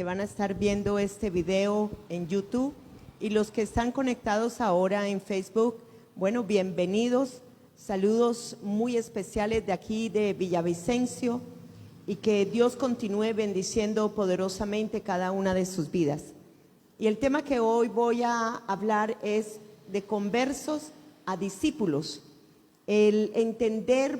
que van a estar viendo este video en YouTube y los que están conectados ahora en Facebook, bueno, bienvenidos. Saludos muy especiales de aquí de Villavicencio y que Dios continúe bendiciendo poderosamente cada una de sus vidas. Y el tema que hoy voy a hablar es de conversos a discípulos, el entender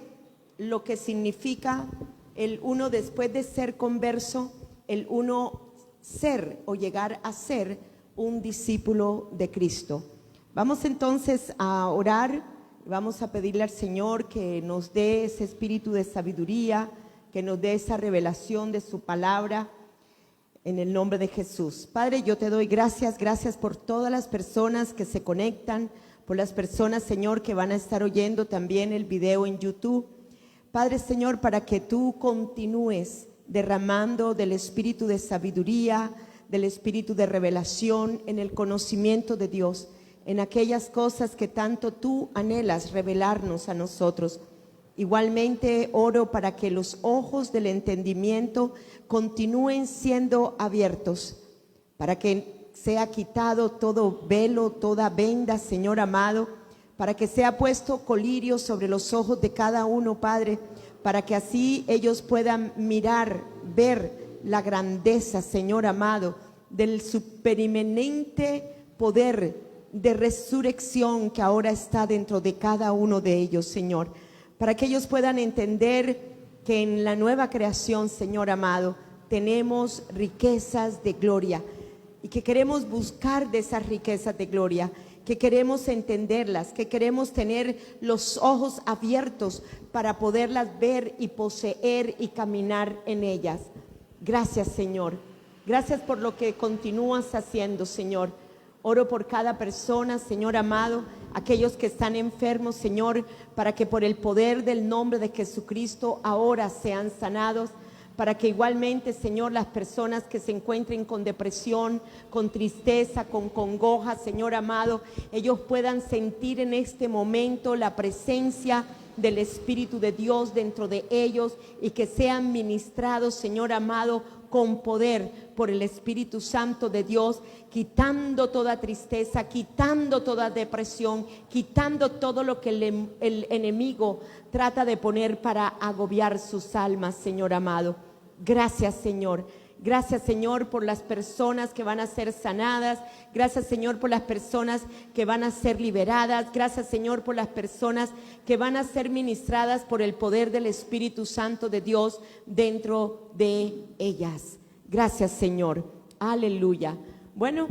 lo que significa el uno después de ser converso, el uno ser o llegar a ser un discípulo de Cristo. Vamos entonces a orar, vamos a pedirle al Señor que nos dé ese espíritu de sabiduría, que nos dé esa revelación de su palabra, en el nombre de Jesús. Padre, yo te doy gracias por todas las personas que se conectan, por las personas, Señor, que van a estar oyendo también el video en YouTube. Padre, Señor, para que tú continúes derramando del espíritu de sabiduría, del espíritu de revelación en el conocimiento de Dios, en aquellas cosas que tanto tú anhelas revelarnos a nosotros. Igualmente oro para que los ojos del entendimiento continúen siendo abiertos, para que sea quitado todo velo, toda venda, Señor amado, para que sea puesto colirio sobre los ojos de cada uno, Padre, para que así ellos puedan mirar, ver la grandeza, Señor amado, del superinminente poder de resurrección que ahora está dentro de cada uno de ellos, Señor, para que ellos puedan entender que en la nueva creación, Señor amado, tenemos riquezas de gloria y que queremos buscar de esas riquezas de gloria, que queremos entenderlas, que queremos tener los ojos abiertos para poderlas ver y poseer y caminar en ellas. Gracias, Señor. Gracias por lo que continúas haciendo, Señor. Oro por cada persona, Señor amado, aquellos que están enfermos, Señor, para que por el poder del nombre de Jesucristo ahora sean sanados, para que igualmente, Señor, las personas que se encuentren con depresión, con tristeza, con congoja, Señor amado, ellos puedan sentir en este momento la presencia del Espíritu de Dios dentro de ellos y que sean ministrados, Señor amado, con poder por el Espíritu Santo de Dios, quitando toda tristeza, quitando toda depresión, quitando todo lo que el enemigo trata de poner para agobiar sus almas, Señor amado. Gracias, Señor. Gracias, Señor, por las personas que van a ser sanadas. Gracias, Señor, por las personas que van a ser liberadas. Gracias, Señor, por las personas que van a ser ministradas por el poder del Espíritu Santo de Dios dentro de ellas. Gracias, Señor. Aleluya. Bueno,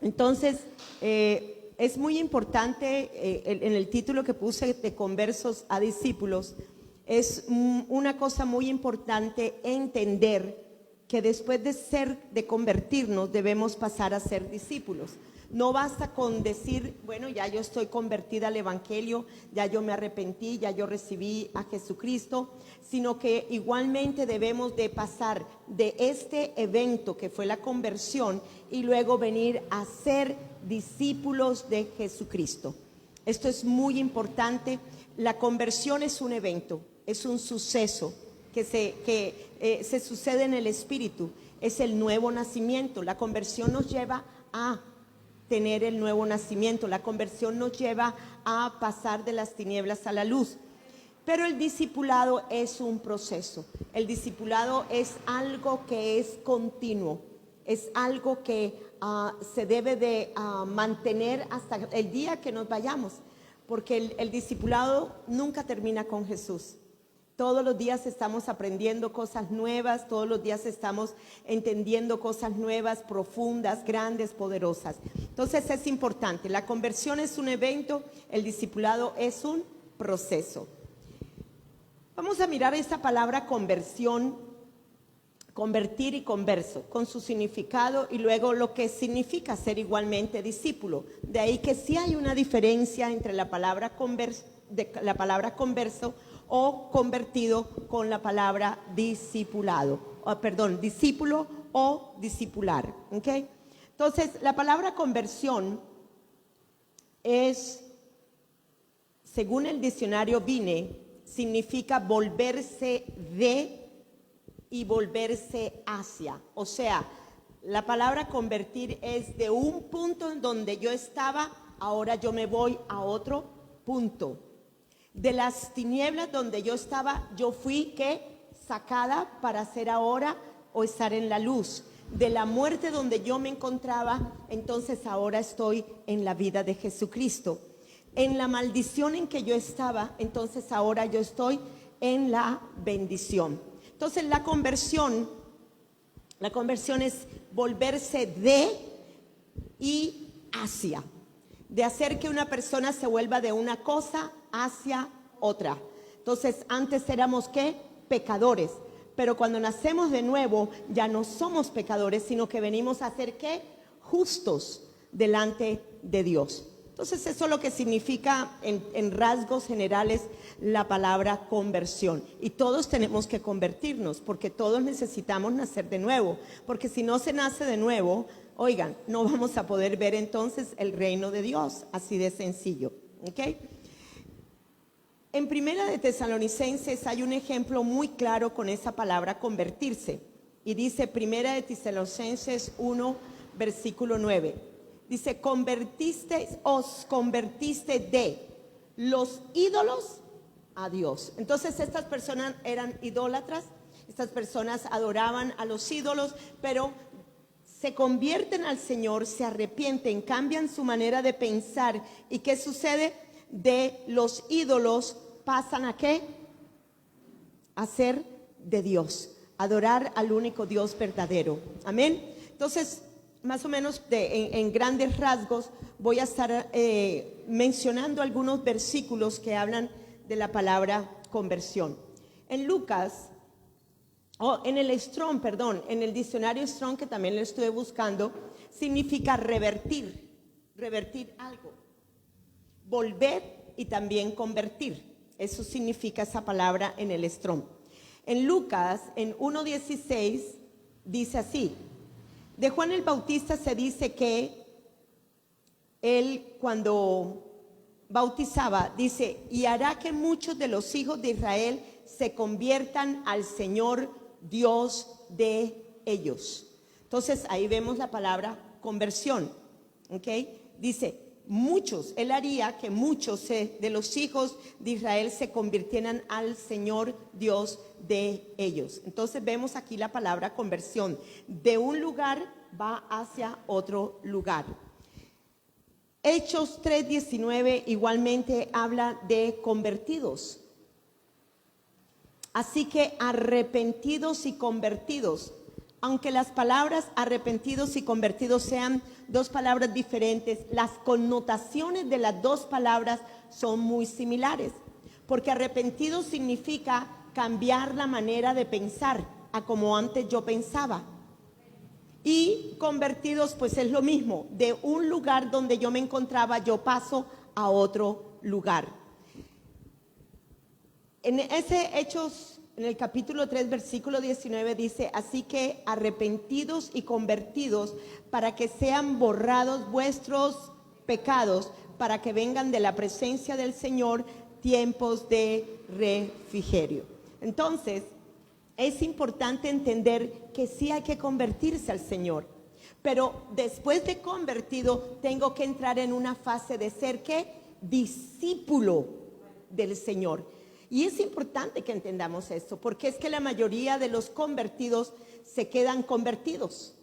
entonces es muy importante en el título que puse de conversos a discípulos. Es una cosa muy importante entender que después de convertirnos debemos pasar a ser discípulos. No basta con decir, bueno, ya yo estoy convertida al Evangelio, ya yo me arrepentí, ya yo recibí a Jesucristo, sino que igualmente debemos de pasar de este evento que fue la conversión y luego venir a ser discípulos de Jesucristo. Esto es muy importante. La conversión es un evento, es un suceso que se sucede en el Espíritu, es el nuevo nacimiento. La conversión nos lleva a tener el nuevo nacimiento, la conversión nos lleva a pasar de las tinieblas a la luz. Pero el discipulado es un proceso, el discipulado es algo que es continuo, es algo que se debe de mantener hasta el día que nos vayamos, porque el discipulado nunca termina con Jesús. Todos los días estamos aprendiendo cosas nuevas, todos los días estamos entendiendo cosas nuevas, profundas, grandes, poderosas. Entonces es importante, la conversión es un evento, el discipulado es un proceso. Vamos a mirar esta palabra conversión, convertir y converso, con su significado y luego lo que significa ser igualmente discípulo. De ahí que sí hay una diferencia entre la palabra converso o convertido con la palabra discipulado, discípulo o discipular, ¿ok? Entonces, la palabra conversión es, según el diccionario Vine, significa volverse de y volverse hacia. O sea, la palabra convertir es de un punto en donde yo estaba, ahora yo me voy a otro punto. De las tinieblas donde yo estaba, yo fui sacada para ser ahora o estar en la luz. De la muerte donde yo me encontraba, entonces ahora estoy en la vida de Jesucristo. En la maldición en que yo estaba, entonces ahora yo estoy en la bendición. Entonces la conversión es volverse de y hacia. De hacer que una persona se vuelva de una cosa hacia otra. Entonces antes éramos pecadores. Pero cuando nacemos de nuevo, ya no somos pecadores, sino que venimos a ser justos delante de Dios. Entonces eso es lo que significa en rasgos generales la palabra conversión. Y todos tenemos que convertirnos, porque todos necesitamos nacer de nuevo. Porque si no se nace de nuevo, oigan, no vamos a poder ver entonces el reino de Dios, así de sencillo. ¿Ok? En Primera de Tesalonicenses hay un ejemplo muy claro con esa palabra convertirse. Y dice Primera de Tesalonicenses 1, versículo 9. Dice, os convertiste de los ídolos a Dios. Entonces estas personas eran idólatras, estas personas adoraban a los ídolos, pero se convierten al Señor, se arrepienten, cambian su manera de pensar. ¿Y qué sucede? De los ídolos pasan a a ser de Dios, adorar al único Dios verdadero. Amén. Entonces, más o menos en grandes rasgos voy a estar mencionando algunos versículos que hablan de la palabra conversión. En Lucas, en el diccionario Strong, que también lo estuve buscando, significa revertir algo, volver y también convertir. Eso significa esa palabra en el Strong. En Lucas, en 1:16, dice así: de Juan el Bautista se dice que él, cuando bautizaba, dice, y hará que muchos de los hijos de Israel se conviertan al Señor Dios de ellos. Entonces ahí vemos la palabra conversión. ¿Ok? Dice, muchos, él haría que muchos de los hijos de Israel se convirtieran al Señor Dios de ellos. Entonces vemos aquí la palabra conversión. De un lugar va hacia otro lugar. Hechos 3:19 igualmente habla de convertidos. Así que arrepentidos y convertidos. Aunque las palabras arrepentidos y convertidos sean dos palabras diferentes, las connotaciones de las dos palabras son muy similares. Porque arrepentidos significa cambiar la manera de pensar a como antes yo pensaba. Y convertidos pues es lo mismo. De un lugar donde yo me encontraba, yo paso a otro lugar. En ese Hechos, en el capítulo 3, versículo 19 dice, así que arrepentidos y convertidos para que sean borrados vuestros pecados, para que vengan de la presencia del Señor tiempos de refrigerio. Entonces, es importante entender que sí hay que convertirse al Señor, pero después de convertido tengo que entrar en una fase de ser discípulo del Señor. Y es importante que entendamos esto, porque es que la mayoría de los convertidos se quedan convertidos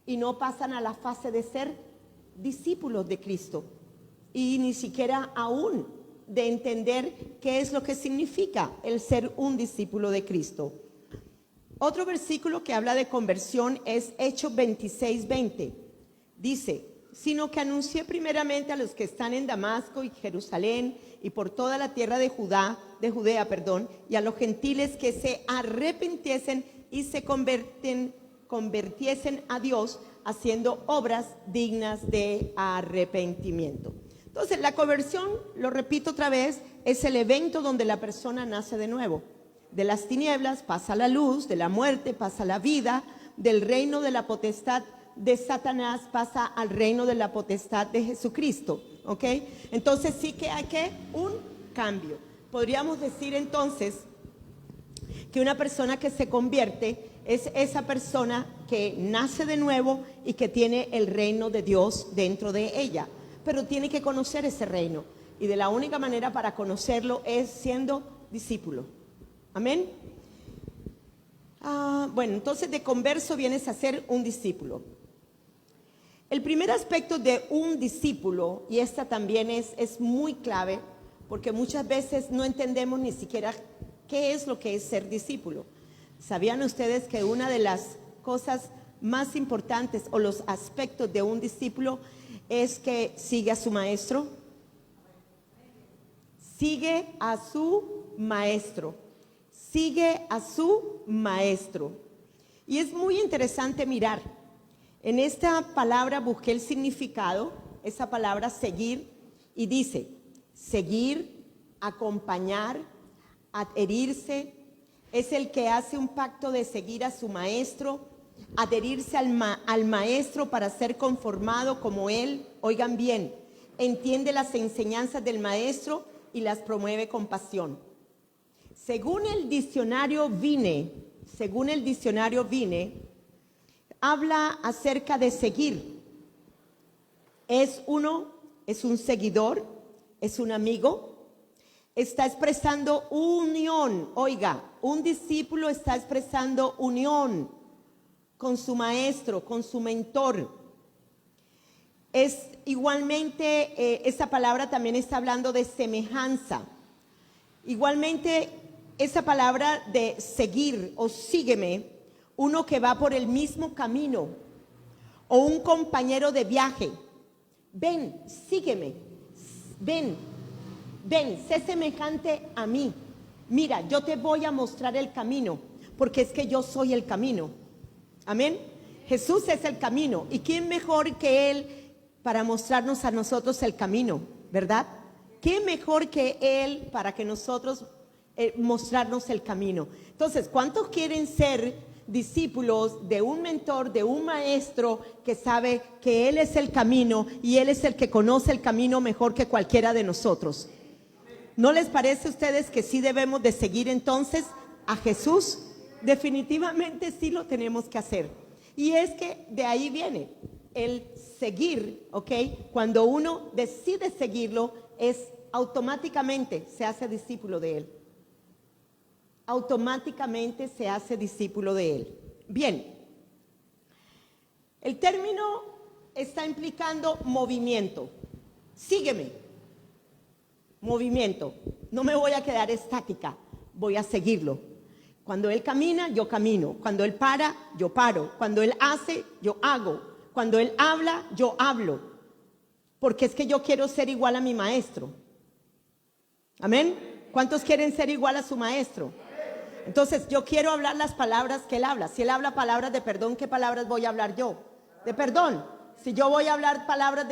y no pasan a la fase de ser discípulos de Cristo, y ni siquiera aún de entender qué es lo que significa el ser un discípulo de Cristo. Otro versículo que habla de conversión es Hechos 26:20. Dice, sino que anuncié primeramente a los que están en Damasco y Jerusalén y por toda la tierra de Judea, y a los gentiles que se arrepintiesen y se convirtiesen a Dios, haciendo obras dignas de arrepentimiento. Entonces la conversión, lo repito otra vez, es el evento donde la persona nace de nuevo. De las tinieblas pasa a la luz, de la muerte pasa a la vida, del reino de la potestad de Satanás pasa al reino de la potestad de Jesucristo. ¿Ok? Entonces sí que hay un cambio. Podríamos decir entonces que una persona que se convierte es esa persona que nace de nuevo y que tiene el reino de Dios dentro de ella, pero tiene que conocer ese reino, y de la única manera para conocerlo es siendo discípulo. Amén. Bueno, entonces de converso vienes a ser un discípulo. El primer aspecto de un discípulo, y esta también es muy clave, porque muchas veces no entendemos ni siquiera qué es lo que es ser discípulo. ¿Sabían ustedes que una de las cosas más importantes o los aspectos de un discípulo es que sigue a su maestro? Sigue a su maestro. Sigue a su maestro. Y es muy interesante mirar. En esta palabra busqué el significado, esa palabra seguir, y dice: seguir, acompañar, adherirse. Es el que hace un pacto de seguir a su maestro, adherirse al maestro para ser conformado como él. Oigan bien, entiende las enseñanzas del maestro y las promueve con pasión. Según el diccionario Vine, habla acerca de seguir. Es un seguidor, es un amigo, está expresando unión. Oiga, un discípulo está expresando unión con su maestro, con su mentor. Es igualmente, esa palabra también está hablando de semejanza. Igualmente, esa palabra de seguir o sígueme, uno que va por el mismo camino, o un compañero de viaje. Ven, sígueme, ven, sé semejante a mí. Mira, yo te voy a mostrar el camino, porque es que yo soy el camino. Amén. Jesús es el camino, y quién mejor que Él para mostrarnos a nosotros el camino, ¿verdad? ¿Qué mejor que Él para que nosotros mostrarnos el camino? Entonces, ¿cuántos quieren ser discípulos de un mentor, de un maestro que sabe que Él es el camino y Él es el que conoce el camino mejor que cualquiera de nosotros? ¿No les parece a ustedes que sí debemos de seguir entonces a Jesús? Definitivamente sí lo tenemos que hacer. Y es que de ahí viene el seguir, ¿ok? Cuando uno decide seguirlo, automáticamente se hace discípulo de Él. Automáticamente se hace discípulo de Él. Bien, el término está implicando movimiento. Sígueme. Movimiento. No me voy a quedar estática, voy a seguirlo. Cuando Él camina, yo camino. Cuando Él para, yo paro. Cuando Él hace, yo hago. Cuando Él habla, yo hablo. Porque es que yo quiero ser igual a mi maestro. Amén. ¿Cuántos quieren ser igual a su maestro? Entonces yo quiero hablar las palabras que Él habla. Si Él habla palabras de perdón, ¿qué palabras voy a hablar yo? De perdón. Si yo voy a hablar palabras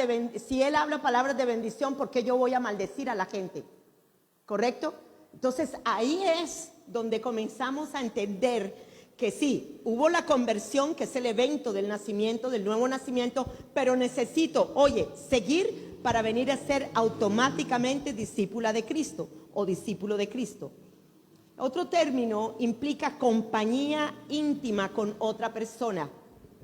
si Él habla palabras de bendición, ¿por qué yo voy a maldecir a la gente? ¿Correcto? Entonces ahí es donde comenzamos a entender que sí, hubo la conversión, que es el evento del nacimiento, del nuevo nacimiento, pero necesito, seguir para venir a ser automáticamente discípula de Cristo o discípulo de Cristo. Otro término implica compañía íntima con otra persona.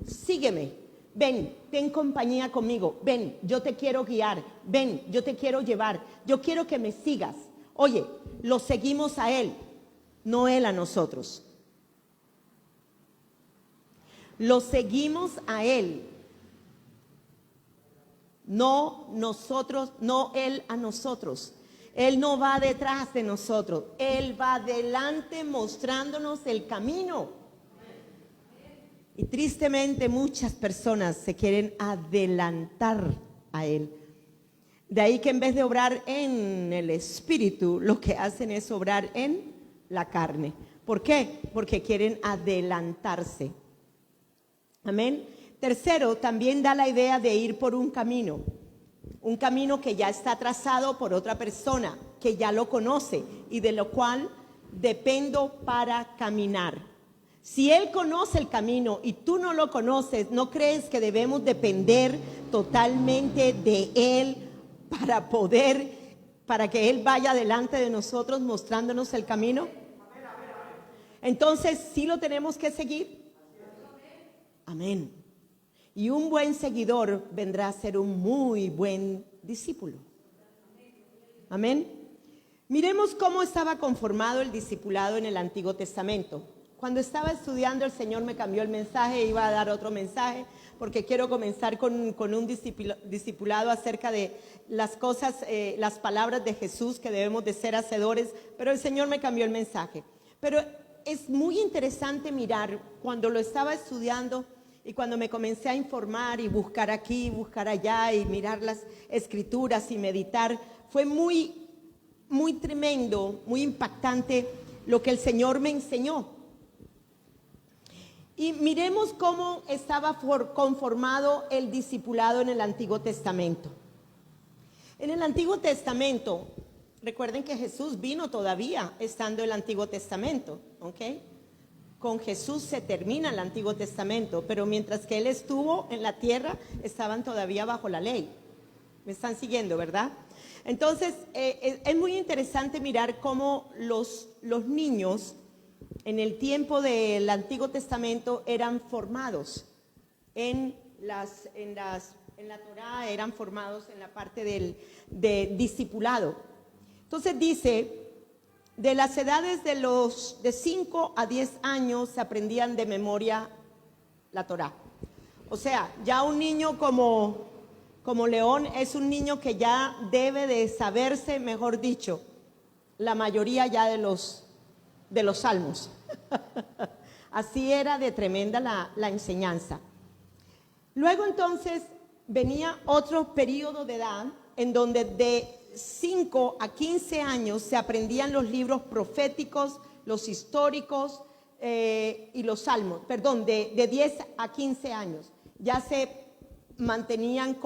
Sígueme, ven, ten compañía conmigo, ven, yo te quiero guiar, ven, yo te quiero llevar, yo quiero que me sigas. Oye, lo seguimos a Él, no Él a nosotros. Lo seguimos a Él, no nosotros, no Él a nosotros. Él no va detrás de nosotros, Él va adelante mostrándonos el camino. Y tristemente muchas personas se quieren adelantar a Él. De ahí que en vez de obrar en el espíritu, lo que hacen es obrar en la carne. ¿Por qué? Porque quieren adelantarse. Amén. Tercero, también da la idea de ir por un camino que ya está trazado por otra persona, que ya lo conoce y de lo cual dependo para caminar. Si Él conoce el camino y tú no lo conoces, ¿no crees que debemos depender totalmente de Él para que Él vaya delante de nosotros mostrándonos el camino? Entonces, ¿sí lo tenemos que seguir? Amén. Y un buen seguidor vendrá a ser un muy buen discípulo. Amén. Miremos cómo estaba conformado el discipulado en el Antiguo Testamento. Cuando estaba estudiando, el Señor me cambió el mensaje, iba a dar otro mensaje, porque quiero comenzar con un discipulado acerca de las cosas, las palabras de Jesús, que debemos de ser hacedores, pero el Señor me cambió el mensaje. Pero es muy interesante mirar, cuando lo estaba estudiando y cuando me comencé a informar y buscar aquí, buscar allá y mirar las escrituras y meditar, fue muy tremendo, muy impactante lo que el Señor me enseñó. Y miremos cómo estaba conformado el discipulado en el Antiguo Testamento. En el Antiguo Testamento, recuerden que Jesús vino todavía estando el Antiguo Testamento, ¿ok? Con Jesús se termina el Antiguo Testamento, pero mientras que Él estuvo en la tierra, estaban todavía bajo la ley. ¿Me están siguiendo, verdad? Entonces, es muy interesante mirar cómo los niños en el tiempo del Antiguo Testamento eran formados en la Torá, eran formados en la parte de discipulado. Entonces dice, de las edades de 5 a 10 años se aprendían de memoria la Torá. O sea, ya un niño como León es un niño que ya debe de saberse, mejor dicho, la mayoría ya de los salmos. Así era de tremenda la enseñanza. Luego entonces venía otro periodo de edad en donde de 5 a 15 años se aprendían los libros proféticos, los históricos y los salmos. Perdón, de 10 a 15 años ya se mantenían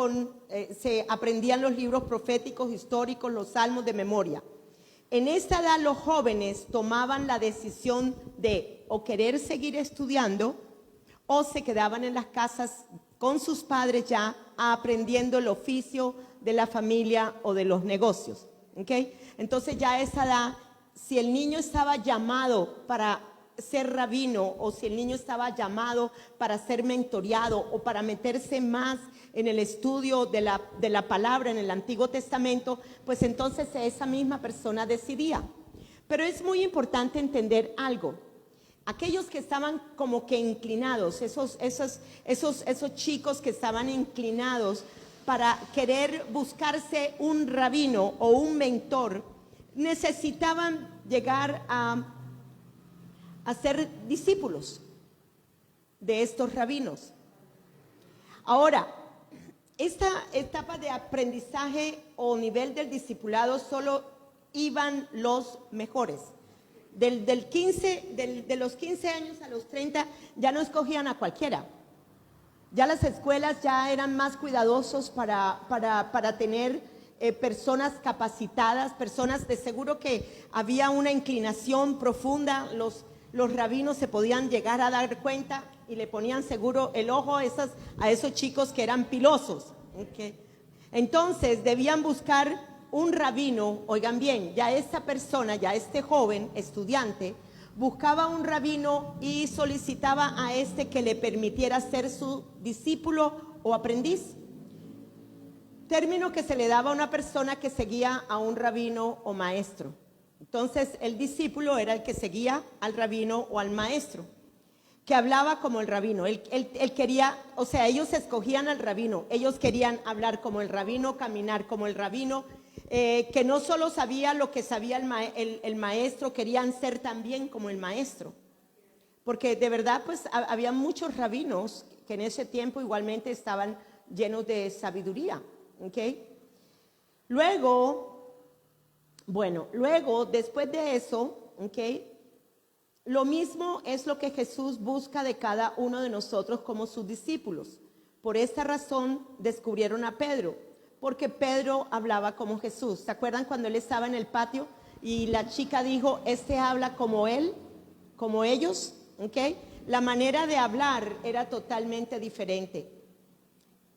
se aprendían los libros proféticos, históricos, los salmos de memoria. En esta edad los jóvenes tomaban la decisión de o querer seguir estudiando o se quedaban en las casas con sus padres ya aprendiendo el oficio de la familia o de los negocios. ¿Okay? Entonces ya a esa edad, si el niño estaba llamado para ser rabino o si el niño estaba llamado para ser mentoreado o para meterse más en el estudio de la palabra en el Antiguo Testamento, pues entonces esa misma persona decidía. Pero es muy importante entender algo. Aquellos que estaban como que inclinados, esos chicos que estaban inclinados para querer buscarse un rabino o un mentor, necesitaban llegar a ser discípulos de estos rabinos. Ahora, esta etapa de aprendizaje o nivel del discipulado solo iban los mejores. De los 15 años a los 30 ya no escogían a cualquiera. Ya las escuelas ya eran más cuidadosos para tener personas capacitadas, personas de seguro que había una inclinación profunda. Los rabinos se podían llegar a dar cuenta y le ponían seguro el ojo a esos chicos que eran pilosos. ¿Okay? Entonces debían buscar un rabino. Oigan bien, ya esta persona, ya este joven estudiante, buscaba un rabino y solicitaba a este que le permitiera ser su discípulo o aprendiz. Término que se le daba a una persona que seguía a un rabino o maestro. Entonces el discípulo era el que seguía al rabino o al maestro, que hablaba como el rabino. Él quería, o sea, ellos escogían al rabino, ellos querían hablar como el rabino, caminar como el rabino, que no solo sabía lo que sabía el maestro, querían ser también como el maestro. Porque de verdad pues había muchos rabinos que en ese tiempo igualmente estaban llenos de sabiduría. ¿Okay? Luego, después de eso, ¿okay? Lo mismo es lo que Jesús busca de cada uno de nosotros como sus discípulos. Por esta razón descubrieron a Pedro, porque Pedro hablaba como Jesús. ¿Se acuerdan cuando él estaba en el patio y la chica dijo, este habla como él, como ellos? ¿Okay? La manera de hablar era totalmente diferente.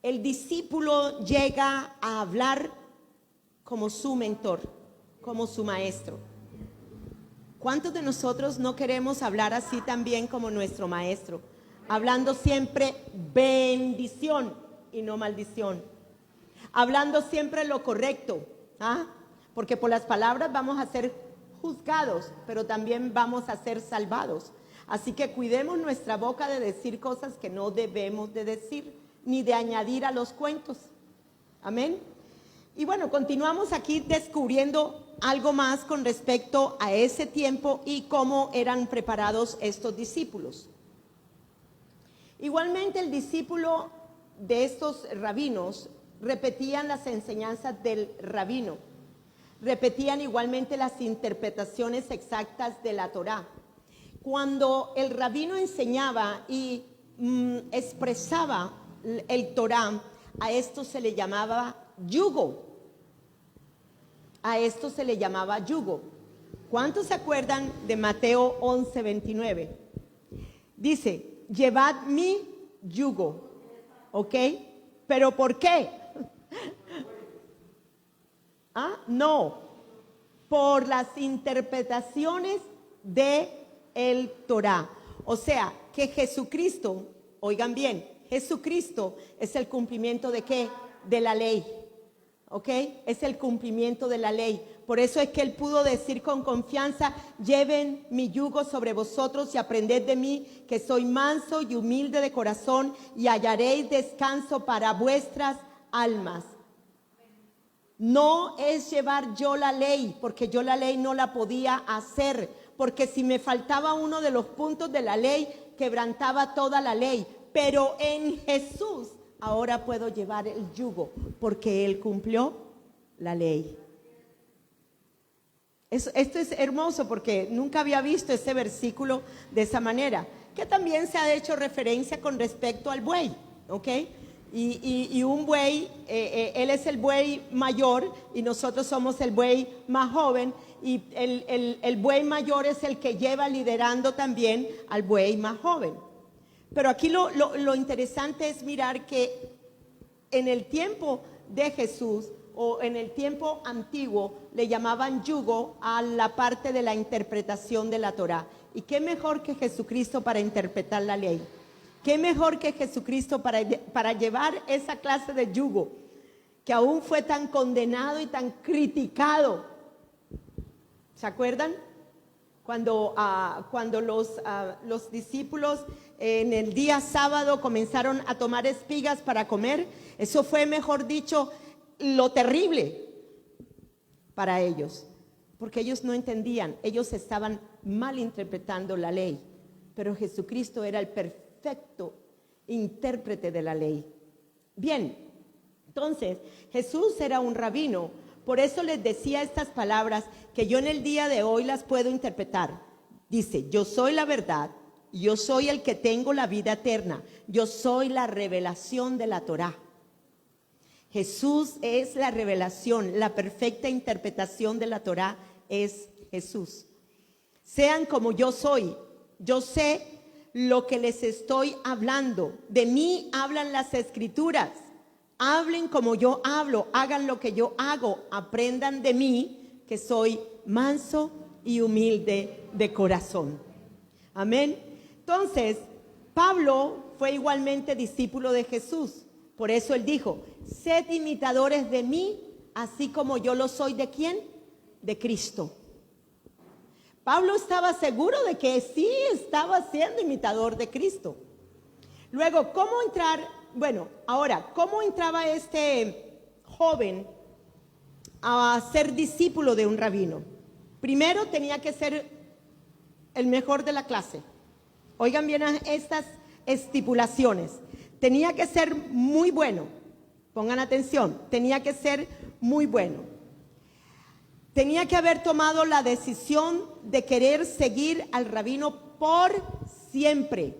El discípulo llega a hablar como su mentor, como su maestro. ¿Cuántos de nosotros no queremos hablar así también como nuestro maestro? Hablando siempre bendición y no maldición. Hablando siempre lo correcto, ¿ah? Porque por las palabras vamos a ser juzgados, pero también vamos a ser salvados. Así que cuidemos nuestra boca de decir cosas que no debemos de decir, ni de añadir a los cuentos. Amén. Y bueno, continuamos aquí descubriendo algo más con respecto a ese tiempo y cómo eran preparados estos discípulos. Igualmente el discípulo de estos rabinos repetían las enseñanzas del rabino, repetían igualmente las interpretaciones exactas de la Torá. Cuando el rabino enseñaba y expresaba el Torá, a esto se le llamaba yugo. A esto se le llamaba yugo. ¿Cuántos se acuerdan de Mateo 11:29? Dice, llevad mi yugo, ¿ok? ¿Pero por qué? ¿Ah? No, por las interpretaciones de el Torá. O sea, que Jesucristo, oigan bien, Jesucristo es el cumplimiento ¿de qué? De la ley. ¿Ok? Es el cumplimiento de la ley. Por eso es que él pudo decir con confianza, lleven mi yugo sobre vosotros y aprended de mí, que soy manso y humilde de corazón, y hallaréis descanso para vuestras almas. No es llevar yo la ley, porque yo la ley no la podía hacer, porque si me faltaba uno de los puntos de la ley, quebrantaba toda la ley. Pero en Jesús ahora puedo llevar el yugo, porque Él cumplió la ley. Esto es hermoso, porque nunca había visto ese versículo de esa manera, que también se ha hecho referencia con respecto al buey, ¿ok? Y un buey, Él es el buey mayor y nosotros somos el buey más joven, y el buey mayor es el que lleva liderando también al buey más joven. Pero aquí lo interesante es mirar que en el tiempo de Jesús o en el tiempo antiguo le llamaban yugo a la parte de la interpretación de la Torá. ¿Y qué mejor que Jesucristo para interpretar la ley? ¿Qué mejor que Jesucristo para llevar esa clase de yugo que aún fue tan condenado y tan criticado? ¿Se acuerdan? Cuando los discípulos en el día sábado comenzaron a tomar espigas para comer, eso fue, mejor dicho, lo terrible para ellos, porque ellos no entendían, ellos estaban mal interpretando la ley, pero Jesucristo era el perfecto intérprete de la ley. Bien, entonces Jesús era un rabino, por eso les decía estas palabras que yo en el día de hoy las puedo interpretar. Dice, yo soy la verdad, yo soy el que tengo la vida eterna, yo soy la revelación de la Torá. Jesús es la revelación, la perfecta interpretación de la Torá es Jesús. Sean como yo soy, yo sé lo que les estoy hablando, de mí hablan las escrituras. Hablen como yo hablo, hagan lo que yo hago, aprendan de mí, que soy manso y humilde de corazón. Amén. Entonces, Pablo fue igualmente discípulo de Jesús. Por eso él dijo, sed imitadores de mí, así como yo lo soy ¿de quién? De Cristo. Pablo estaba seguro de que sí estaba siendo imitador de Cristo. Luego, ¿cómo entrar? Bueno, ahora, ¿cómo entraba este joven a ser discípulo de un rabino? Primero tenía que ser el mejor de la clase. Oigan bien estas estipulaciones. Tenía que ser muy bueno. Pongan atención, tenía que ser muy bueno. Tenía que haber tomado la decisión de querer seguir al rabino por siempre.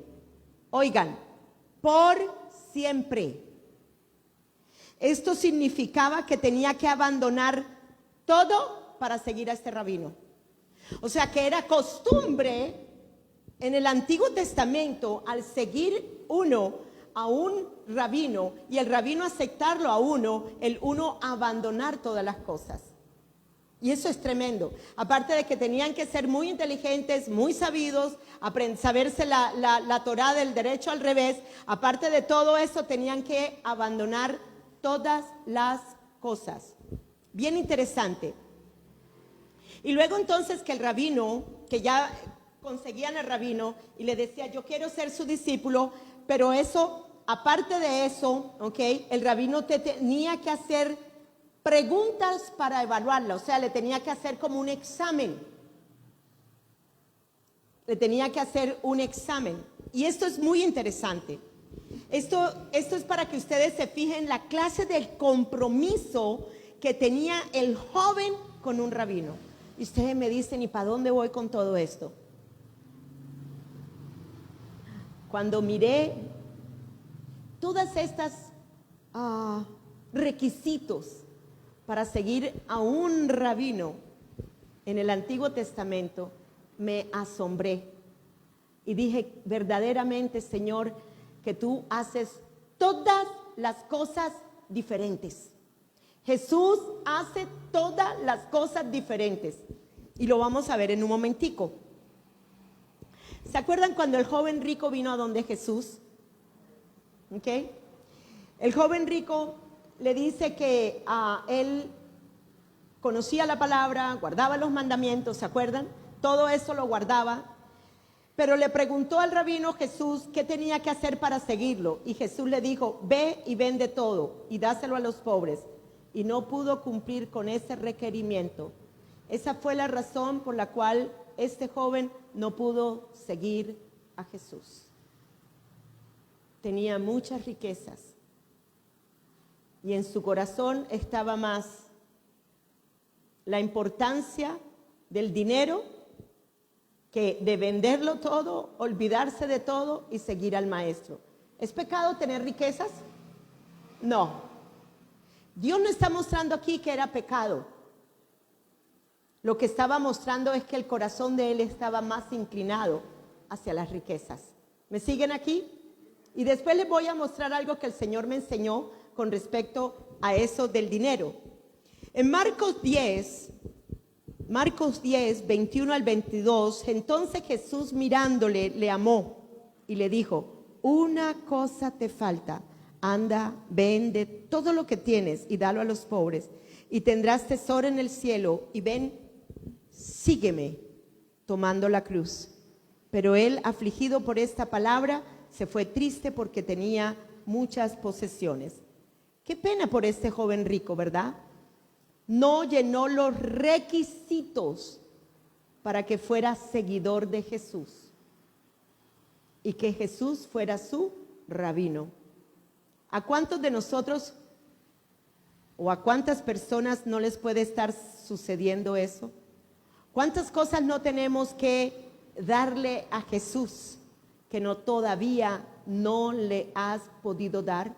Oigan, por siempre. Esto significaba que tenía que abandonar todo para seguir a este rabino. O sea que era costumbre en el Antiguo Testamento, al seguir uno a un rabino y el rabino aceptarlo a uno, el uno abandonar todas las cosas. Y eso es tremendo. Aparte de que tenían que ser muy inteligentes, muy sabidos, saberse la Torá del derecho al revés. Aparte de todo eso, tenían que abandonar todas las cosas. Bien interesante. Y luego entonces que el rabino, que ya conseguían al rabino y le decía, yo quiero ser su discípulo, pero eso, aparte de eso, ¿ok? El rabino te tenía que hacer preguntas para evaluarla, o sea, le tenía que hacer como un examen. Le tenía que hacer un examen. Y esto es muy interesante. Esto es para que ustedes se fijen la clase del compromiso que tenía el joven con un rabino. Y ustedes me dicen, ¿y para dónde voy con todo esto? Cuando miré todas estas requisitos para seguir a un rabino en el Antiguo Testamento, me asombré y dije, verdaderamente, Señor, que tú haces todas las cosas diferentes. Jesús hace todas las cosas diferentes y lo vamos a ver en un momentico. ¿Se acuerdan cuando el joven rico vino a donde Jesús? ¿Ok? El joven rico le dice que él conocía la palabra, guardaba los mandamientos, ¿se acuerdan? Todo eso lo guardaba, pero le preguntó al rabino Jesús qué tenía que hacer para seguirlo, y Jesús le dijo, ve y vende todo y dáselo a los pobres, y no pudo cumplir con ese requerimiento. Esa fue la razón por la cual este joven no pudo seguir a Jesús. Tenía muchas riquezas y en su corazón estaba más la importancia del dinero que de venderlo todo, olvidarse de todo y seguir al maestro. ¿Es pecado tener riquezas? No. Dios no está mostrando aquí que era pecado. Lo que estaba mostrando es que el corazón de él estaba más inclinado hacia las riquezas. ¿Me siguen aquí? Y después les voy a mostrar algo que el Señor me enseñó con respecto a eso del dinero. En Marcos 10, 21 al 22, entonces Jesús mirándole, le amó y le dijo, una cosa te falta, anda, vende todo lo que tienes y dalo a los pobres y tendrás tesoro en el cielo y ven, sígueme, tomando la cruz. Pero él, afligido por esta palabra, se fue triste porque tenía muchas posesiones. Qué pena por este joven rico, ¿verdad? No llenó los requisitos para que fuera seguidor de Jesús y que Jesús fuera su rabino. ¿A cuántos de nosotros o a cuántas personas no les puede estar sucediendo eso? ¿Cuántas cosas no tenemos que darle a Jesús que todavía no le has podido dar?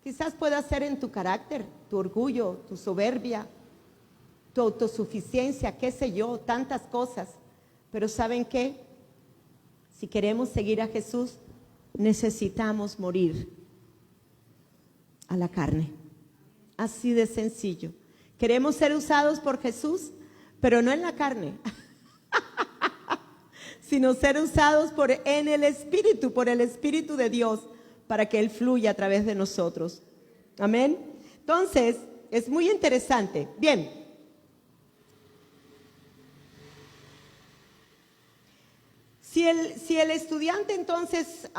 Quizás pueda ser en tu carácter, tu orgullo, tu soberbia, tu autosuficiencia, qué sé yo, tantas cosas. Pero ¿saben qué? Si queremos seguir a Jesús, necesitamos morir a la carne. Así de sencillo. Queremos ser usados por Jesús, pero no en la carne, sino ser usados en el Espíritu, por el Espíritu de Dios, para que Él fluya a través de nosotros. Amén. Entonces, es muy interesante. Bien. Si el estudiante entonces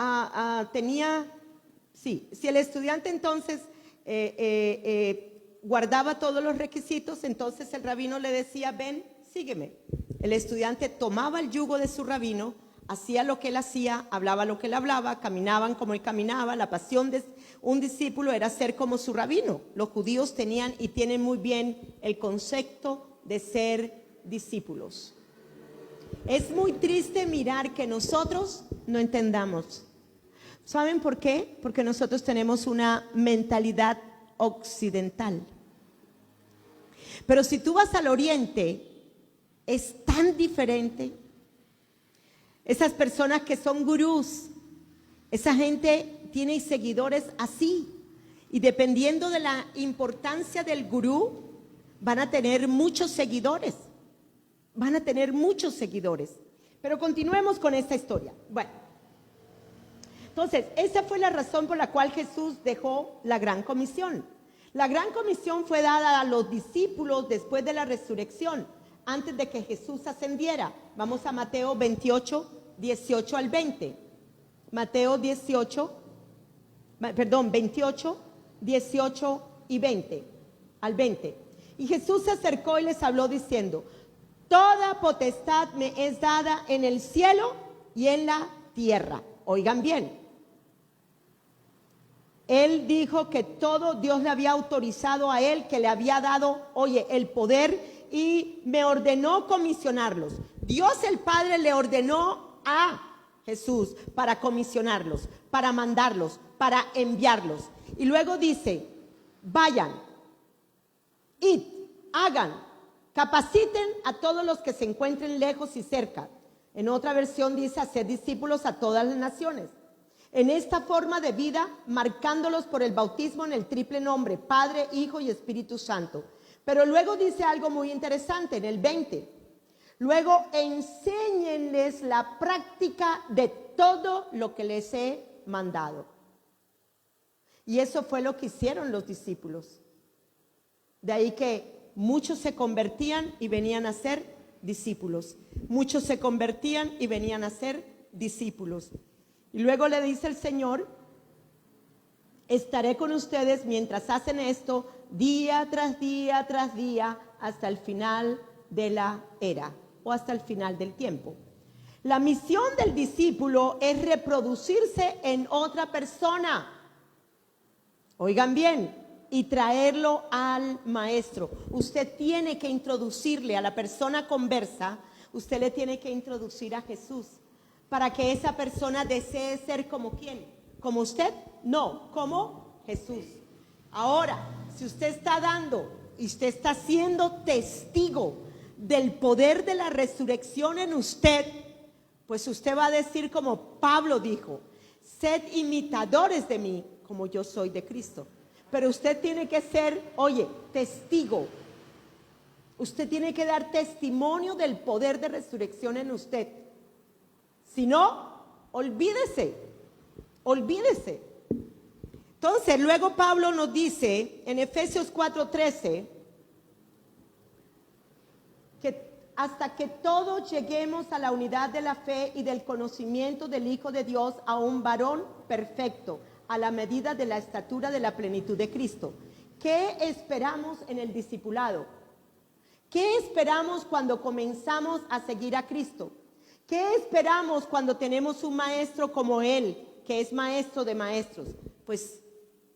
si el estudiante entonces guardaba todos los requisitos, entonces el rabino le decía, ven, sígueme. El estudiante tomaba el yugo de su rabino, hacía lo que él hacía, hablaba lo que él hablaba, caminaban como él caminaba. La pasión de un discípulo era ser como su rabino. Los judíos tenían y tienen muy bien el concepto de ser discípulos. Es muy triste mirar que nosotros no entendamos. ¿Saben por qué? Porque nosotros tenemos una mentalidad occidental. Pero si tú vas al oriente, es tan diferente. Esas personas que son gurús, esa gente tiene seguidores así. Y dependiendo de la importancia del gurú, van a tener muchos seguidores. Van a tener muchos seguidores. Pero continuemos con esta historia. Bueno, entonces, esa fue la razón por la cual Jesús dejó la Gran Comisión. La Gran Comisión fue dada a los discípulos después de la resurrección, antes de que Jesús ascendiera. Vamos a Mateo 28, 18 al 20. Mateo 28, 18 y 20, al 20. Y Jesús se acercó y les habló diciendo: toda potestad me es dada en el cielo y en la tierra. Oigan bien. Él dijo que todo Dios le había autorizado a él, que le había dado, oye, el poder, y me ordenó comisionarlos. Dios el Padre le ordenó a Jesús para comisionarlos, para mandarlos, para enviarlos. Y luego dice: vayan, id, hagan, capaciten a todos los que se encuentren lejos y cerca. En otra versión dice: hacer discípulos a todas las naciones. En esta forma de vida, marcándolos por el bautismo en el triple nombre, Padre, Hijo y Espíritu Santo. Pero luego dice algo muy interesante en el 20. Luego, enséñenles la práctica de todo lo que les he mandado. Y eso fue lo que hicieron los discípulos. De ahí que muchos se convertían y venían a ser discípulos. Muchos se convertían y venían a ser discípulos. Y luego le dice el Señor: estaré con ustedes mientras hacen esto, día tras día tras día, hasta el final de la era, o hasta el final del tiempo. La misión del discípulo es reproducirse en otra persona. Oigan bien, y traerlo al maestro. Usted tiene que introducirle a la persona conversa, usted le tiene que introducir a Jesús, para que esa persona desee ser como ¿quién? ¿Como usted? No, como Jesús. Ahora, si usted está dando y usted está siendo testigo del poder de la resurrección en usted, pues usted va a decir como Pablo dijo: sed imitadores de mí como yo soy de Cristo. Pero usted tiene que ser, oye, testigo. Usted tiene que dar testimonio del poder de resurrección en usted. Si no, olvídese. Entonces, luego Pablo nos dice en Efesios 4:13 que hasta que todos lleguemos a la unidad de la fe y del conocimiento del Hijo de Dios, a un varón perfecto, a la medida de la estatura de la plenitud de Cristo. ¿Qué esperamos en el discipulado? ¿Qué esperamos cuando comenzamos a seguir a Cristo? ¿Qué esperamos cuando tenemos un maestro como Él, que es maestro de maestros? Pues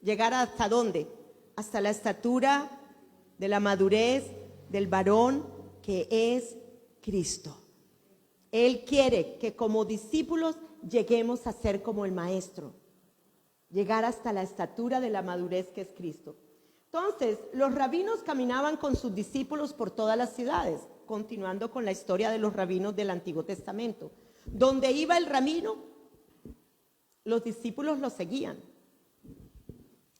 llegar hasta ¿dónde? Hasta la estatura de la madurez del varón que es Cristo. Él quiere que como discípulos lleguemos a ser como el maestro. Llegar hasta la estatura de la madurez que es Cristo. Entonces, los rabinos caminaban con sus discípulos por todas las ciuddes, continuando con la historia de los rabinos del Antiguo Testamento. Donde iba el rabino, los discípulos lo seguían.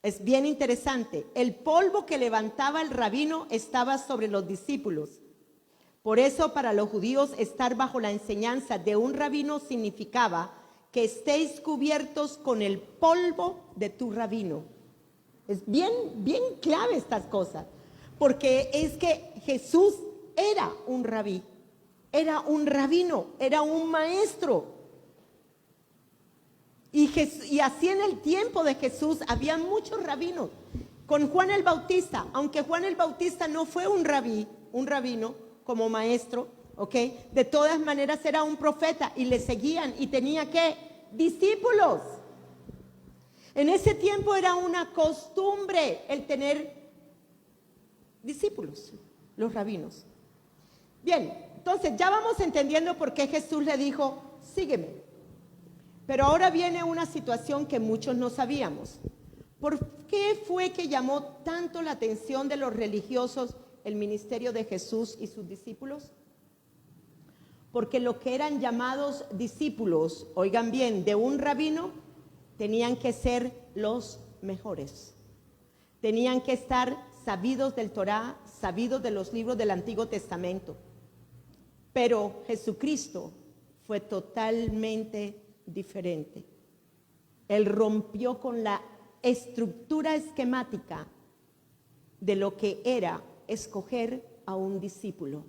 Es bien interesante. El polvo que levantaba el rabino estaba sobre los discípulos. Por eso, para los judíos, estar bajo la enseñanza de un rabino significaba que estéis cubiertos con el polvo de tu rabino. Es bien clave estas cosas, porque es que Jesús era un rabí, era un rabino, era un maestro. Y así en el tiempo de Jesús había muchos rabinos. Con Juan el Bautista, aunque Juan el Bautista no fue un rabino como maestro, ¿ok? De todas maneras era un profeta y le seguían y tenía ¿qué? Discípulos. En ese tiempo era una costumbre el tener discípulos, los rabinos. Bien, entonces ya vamos entendiendo por qué Jesús le dijo: sígueme. Pero ahora viene una situación que muchos no sabíamos. ¿Por qué fue que llamó tanto la atención de los religiosos el ministerio de Jesús y sus discípulos? Porque lo que eran llamados discípulos, oigan bien, de un rabino, tenían que ser los mejores. Tenían que estar sabidos del Torá, sabidos de los libros del Antiguo Testamento. Pero Jesucristo fue totalmente diferente. Él rompió con la estructura esquemática de lo que era escoger a un discípulo.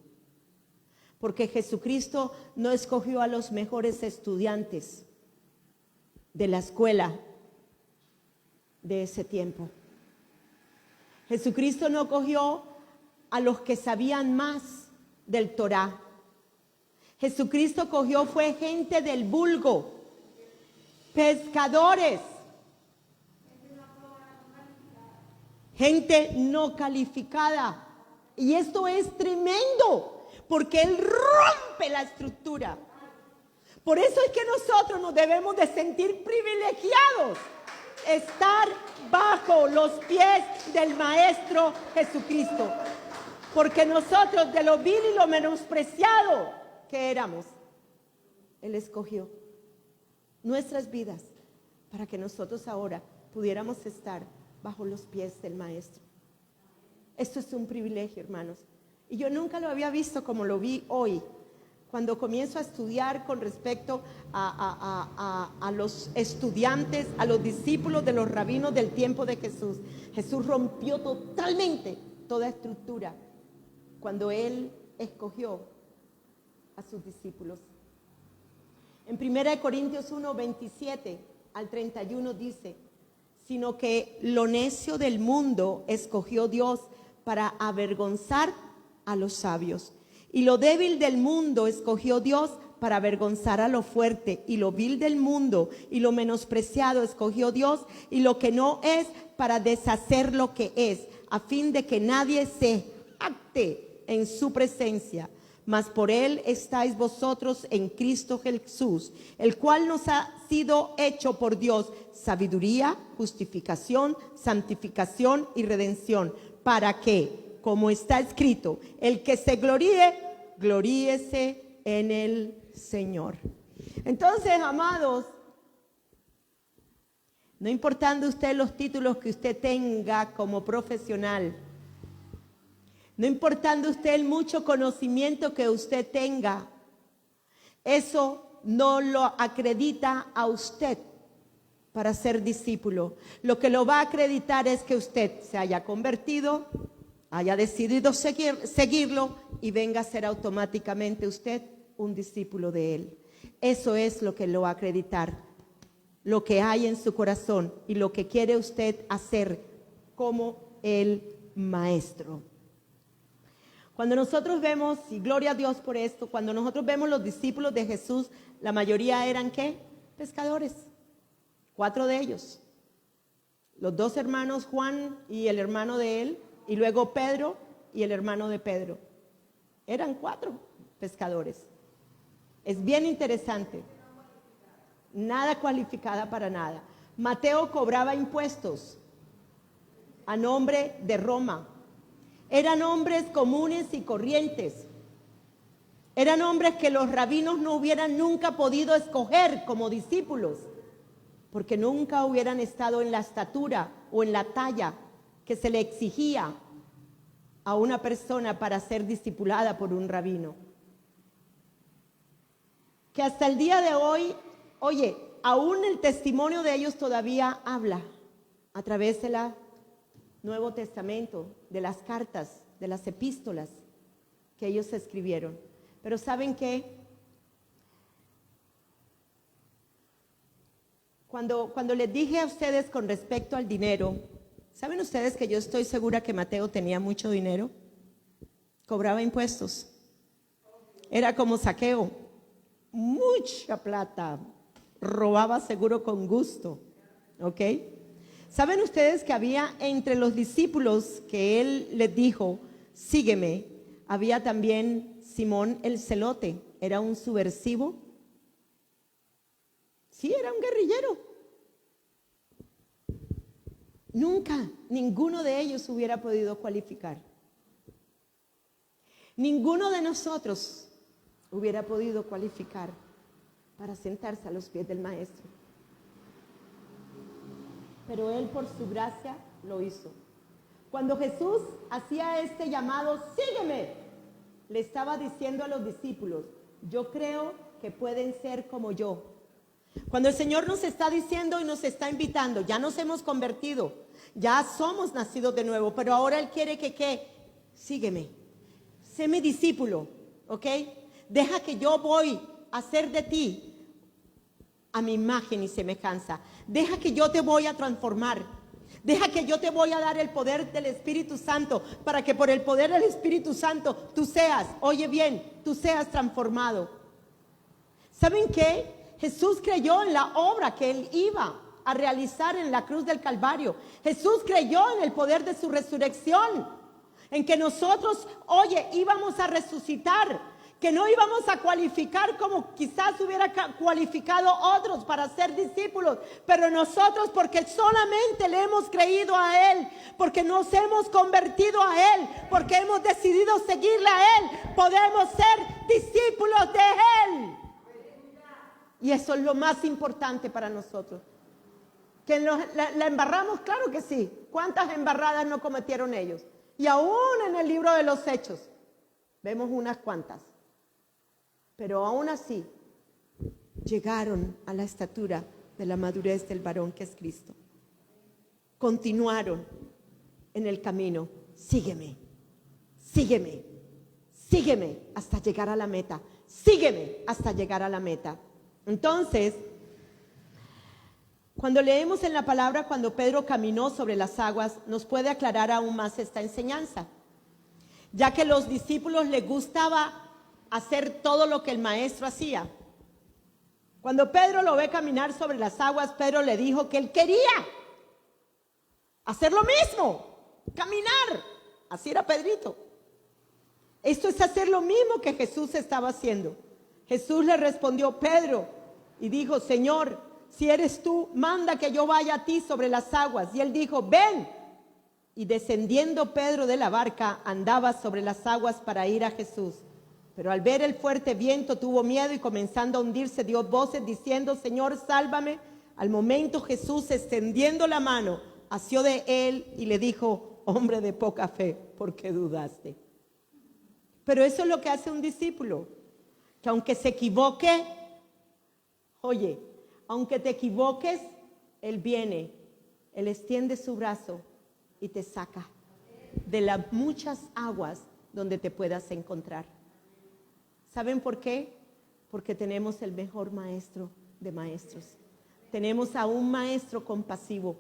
Porque Jesucristo no escogió a los mejores estudiantes de la escuela de ese tiempo. Jesucristo no cogió a los que sabían más del Torá. Jesucristo cogió fue gente del vulgo, pescadores, gente no calificada. Y esto es tremendo, porque Él rompe la estructura. Por eso es que nosotros nos debemos de sentir privilegiados, estar bajo los pies del Maestro Jesucristo. Porque nosotros, de lo vil y lo menospreciado que éramos, Él escogió nuestras vidas para que nosotros ahora pudiéramos estar bajo los pies del Maestro. Esto es un privilegio, hermanos. Y yo nunca lo había visto como lo vi hoy, cuando comienzo a estudiar con respecto a los estudiantes, a los discípulos de los rabinos del tiempo de Jesús. Jesús rompió totalmente toda estructura cuando Él escogió a sus discípulos. En 1 Corintios 1, 27 al 31 dice: sino que lo necio del mundo escogió Dios para avergonzar a los sabios, y lo débil del mundo escogió Dios para avergonzar a lo fuerte, y lo vil del mundo y lo menospreciado escogió Dios, y lo que no es, para deshacer lo que es, a fin de que nadie se jacte en su presencia. Mas por Él estáis vosotros en Cristo Jesús, el cual nos ha sido hecho por Dios sabiduría, justificación, santificación y redención, para que, como está escrito, el que se gloríe, gloríese en el Señor. Entonces, amados, no importando usted los títulos que usted tenga como profesional, no importando usted el mucho conocimiento que usted tenga, eso no lo acredita a usted para ser discípulo. Lo que lo va a acreditar es que usted se haya convertido, haya decidido seguirlo y venga a ser automáticamente usted un discípulo de Él. Eso es lo que lo va a acreditar, lo que hay en su corazón y lo que quiere usted hacer como el Maestro. Cuando nosotros vemos, y gloria a Dios por esto, cuando nosotros vemos los discípulos de Jesús, la mayoría eran ¿qué? Pescadores. 4 de ellos. Los 2 hermanos, Juan y el hermano de él, y luego Pedro y el hermano de Pedro. Eran 4 pescadores. Es bien interesante. Nada cualificada para nada. Mateo cobraba impuestos a nombre de Roma. Eran hombres comunes y corrientes. Eran hombres que los rabinos no hubieran nunca podido escoger como discípulos, porque nunca hubieran estado en la estatura o en la talla que se le exigía a una persona para ser discipulada por un rabino. Que hasta el día de hoy, oye, aún el testimonio de ellos todavía habla a través del Nuevo Testamento, de las cartas, de las epístolas que ellos escribieron. Pero ¿saben qué? Cuando les dije a ustedes con respecto al dinero, ¿saben ustedes que yo estoy segura que Mateo tenía mucho dinero? Cobraba impuestos. Era como Zaqueo, mucha plata, robaba seguro con gusto, ¿ok? ¿Saben ustedes que había entre los discípulos que él les dijo, sígueme, había también Simón el Celote? Era un subversivo. Sí, era un guerrillero. Nunca, ninguno de ellos hubiera podido cualificar. Ninguno de nosotros hubiera podido cualificar para sentarse a los pies del Maestro. Pero Él, por su gracia, lo hizo. Cuando Jesús hacía este llamado, sígueme, le estaba diciendo a los discípulos, yo creo que pueden ser como yo. Cuando el Señor nos está diciendo y nos está invitando, ya nos hemos convertido, ya somos nacidos de nuevo, pero ahora Él quiere que sígueme, sé mi discípulo, ¿ok? Deja que yo voy a hacer de ti a mi imagen y semejanza. Deja que yo te voy a transformar. Deja que yo te voy a dar el poder del Espíritu Santo para que por el poder del Espíritu Santo tú seas, oye bien, tú seas transformado. ¿Saben qué? Jesús creyó en la obra que Él iba a realizar en la cruz del Calvario. Jesús creyó en el poder de su resurrección, en que nosotros, oye, íbamos a resucitar, que no íbamos a cualificar como quizás hubiera cualificado otros para ser discípulos, pero nosotros, porque solamente le hemos creído a Él, porque nos hemos convertido a Él, porque hemos decidido seguirle a Él, podemos ser discípulos de Él. Y eso es lo más importante para nosotros. Que la embarramos, claro que sí. ¿Cuántas embarradas no cometieron ellos? Y aún en el libro de los Hechos vemos unas cuantas. Pero aún así llegaron a la estatura de la madurez del varón que es Cristo. Continuaron en el camino. Sígueme, sígueme, sígueme hasta llegar a la meta. Sígueme hasta llegar a la meta. Entonces, cuando leemos en la palabra, cuando Pedro caminó sobre las aguas, nos puede aclarar aún más esta enseñanza, ya que a los discípulos les gustaba hacer todo lo que el maestro hacía. Cuando Pedro lo ve caminar sobre las aguas, Pedro le dijo que él quería hacer lo mismo, caminar. Así era Pedrito. Esto es hacer lo mismo que Jesús estaba haciendo. Jesús le respondió, Pedro, y dijo, Señor, si eres tú, manda que yo vaya a ti sobre las aguas. Y él dijo, ven. Y descendiendo Pedro de la barca, andaba sobre las aguas para ir a Jesús. Pero al ver el fuerte viento tuvo miedo y comenzando a hundirse dio voces diciendo, Señor, sálvame. Al momento Jesús, extendiendo la mano, asió de él y le dijo, hombre de poca fe, ¿por qué dudaste? Pero eso es lo que hace un discípulo, que aunque se equivoque, oye, aunque te equivoques, Él viene, Él extiende su brazo y te saca de las muchas aguas donde te puedas encontrar. ¿Saben por qué? Porque tenemos el mejor maestro de maestros. Tenemos a un maestro compasivo.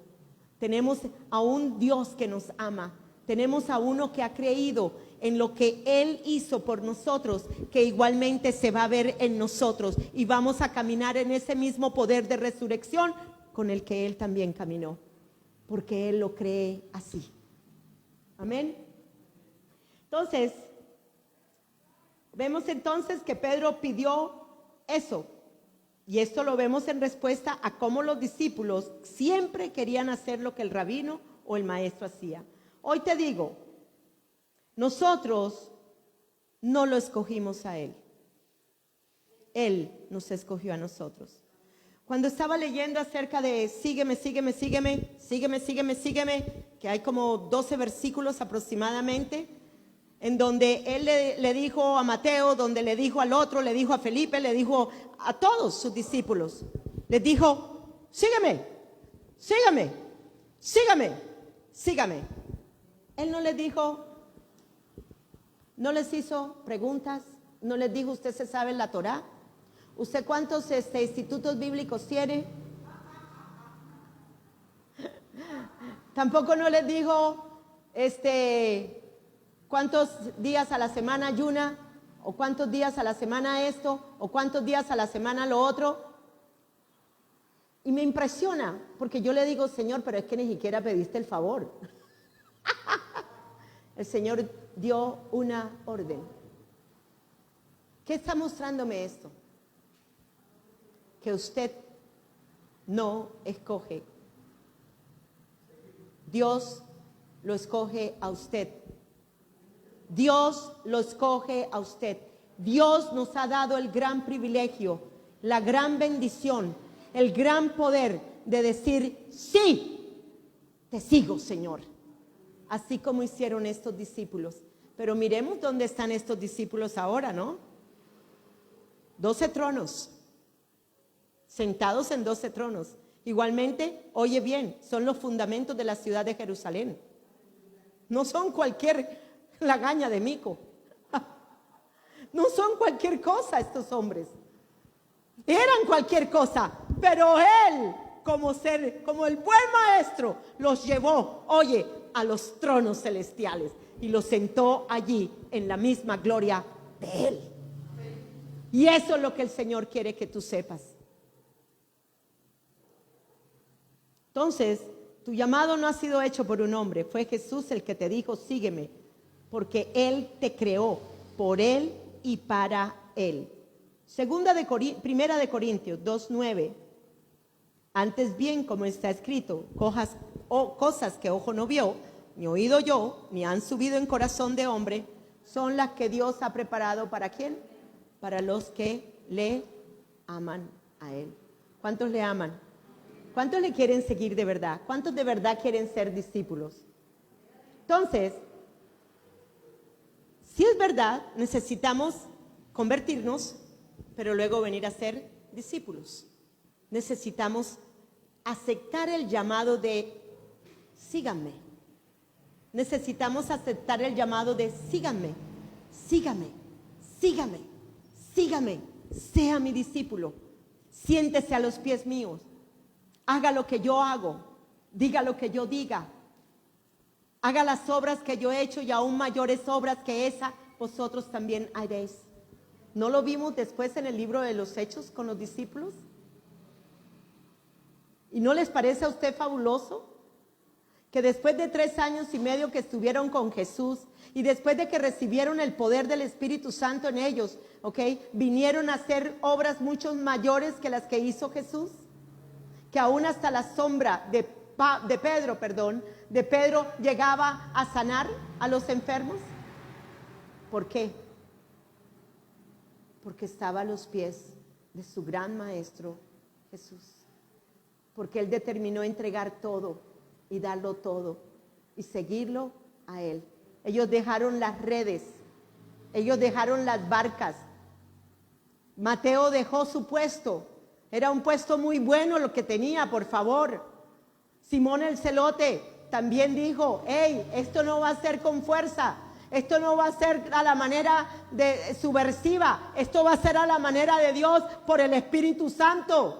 Tenemos a un Dios que nos ama. Tenemos a uno que ha creído en lo que Él hizo por nosotros, que igualmente se va a ver en nosotros. Y vamos a caminar en ese mismo poder de resurrección con el que Él también caminó. Porque Él lo cree así. Amén. Entonces, vemos entonces que Pedro pidió eso. Y esto lo vemos en respuesta a cómo los discípulos siempre querían hacer lo que el rabino o el maestro hacía. Hoy te digo, nosotros no lo escogimos a Él. Él nos escogió a nosotros. Cuando estaba leyendo acerca de sígueme, sígueme, sígueme, sígueme, sígueme, sígueme, que hay como 12 versículos aproximadamente, en donde Él le dijo a Mateo, donde le dijo al otro, le dijo a Felipe, le dijo a todos sus discípulos, les dijo, sígueme, sígueme, sígueme, sígueme. Él no les dijo, no les hizo preguntas, no les dijo, usted se sabe la Torá, usted cuántos institutos bíblicos tiene. Tampoco no les dijo, cuántos días a la semana ayuna, o cuántos días a la semana esto, o cuántos días a la semana lo otro. Y me impresiona, porque yo le digo, Señor, pero es que ni siquiera pediste el favor. El Señor dio una orden. ¿Qué está mostrándome esto? Que usted no escoge. Dios lo escoge a usted. Dios lo escoge a usted. Dios nos ha dado el gran privilegio, la gran bendición, el gran poder de decir, sí, te sigo, Señor. así como hicieron estos discípulos. Pero miremos dónde están estos discípulos ahora, ¿no? 12 tronos, sentados en 12 tronos. Igualmente, oye bien, son los fundamentos de la ciudad de Jerusalén. No son cualquier lagaña de mico. No son cualquier cosa estos hombres. Eran cualquier cosa, pero él, como el buen maestro, los llevó, oye, a los tronos celestiales y los sentó allí en la misma gloria de él. Y eso es lo que el Señor quiere que tú sepas. Entonces, tu llamado no ha sido hecho por un hombre, fue Jesús el que te dijo, sígueme, porque Él te creó, por Él y para Él. Primera de Corintios 2:9. Antes bien, como está escrito, cosas que ojo no vio, ni oído yo, ni han subido en corazón de hombre, son las que Dios ha preparado ¿para quién? Para los que le aman a Él. ¿Cuántos le aman? ¿Cuántos le quieren seguir de verdad? ¿Cuántos de verdad quieren ser discípulos? Entonces, si es verdad, necesitamos convertirnos, pero luego venir a ser discípulos. Necesitamos aceptar el llamado de síganme. Necesitamos aceptar el llamado de síganme, sígame, sígame, sígame, sea mi discípulo, siéntese a los pies míos, haga lo que yo hago, diga lo que yo diga, haga las obras que yo he hecho y aún mayores obras que esa, vosotros también haréis. ¿No lo vimos después en el libro de los Hechos con los discípulos? ¿Y no les parece a usted fabuloso? Que después de 3 años y medio que estuvieron con Jesús y después de que recibieron el poder del Espíritu Santo en ellos, vinieron a hacer obras mucho mayores que las que hizo Jesús, que aún hasta la sombra de Pedro llegaba a sanar a los enfermos. ¿Por qué? Porque estaba a los pies de su gran maestro Jesús, porque Él determinó entregar todo y darlo todo y seguirlo a Él. Ellos dejaron las redes, ellos dejaron las barcas. Mateo dejó su puesto, era un puesto muy bueno lo que tenía, por favor. Simón el celote también dijo, hey, esto no va a ser con fuerza, esto no va a ser a la manera de subversiva, esto va a ser a la manera de Dios por el Espíritu Santo.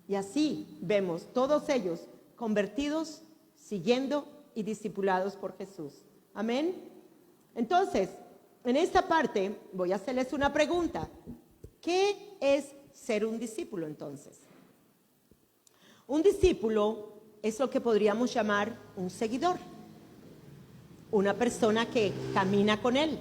Y así vemos todos ellos convertidos, siguiendo y discipulados por Jesús. Amén. Entonces, en esta parte voy a hacerles una pregunta. ¿Qué es ser un discípulo entonces? Un discípulo es lo que podríamos llamar un seguidor. Una persona que camina con Él.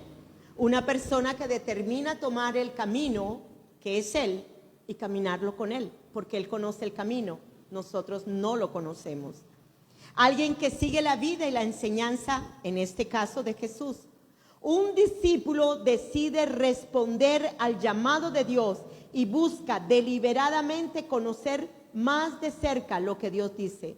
Una persona que determina tomar el camino que es Él y caminarlo con Él, porque Él conoce el camino, nosotros no lo conocemos. Alguien que sigue la vida y la enseñanza, en este caso de Jesús. Un discípulo decide responder al llamado de Dios y busca deliberadamente conocer más de cerca lo que Dios dice.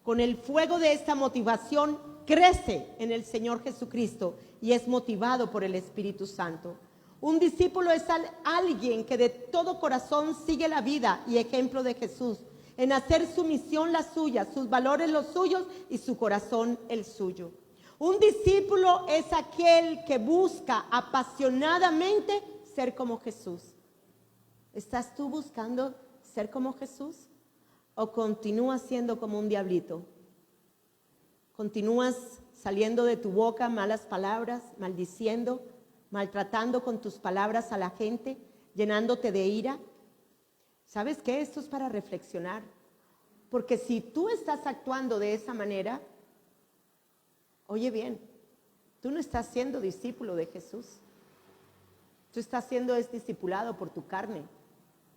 Con el fuego de esta motivación crece en el Señor Jesucristo y es motivado por el Espíritu Santo. Un discípulo es alguien que de todo corazón sigue la vida y ejemplo de Jesús, en hacer su misión la suya, sus valores los suyos y su corazón el suyo. Un discípulo es aquel que busca apasionadamente ser como Jesús. ¿Estás tú buscando ser como Jesús? ¿O continúas siendo como un diablito? ¿Continúas saliendo de tu boca malas palabras, maldiciendo, maltratando con tus palabras a la gente, llenándote de ira? ¿Sabes qué? Esto es para reflexionar. Porque si tú estás actuando de esa manera, oye bien, tú no estás siendo discípulo de Jesús. Tú estás siendo discipulado por tu carne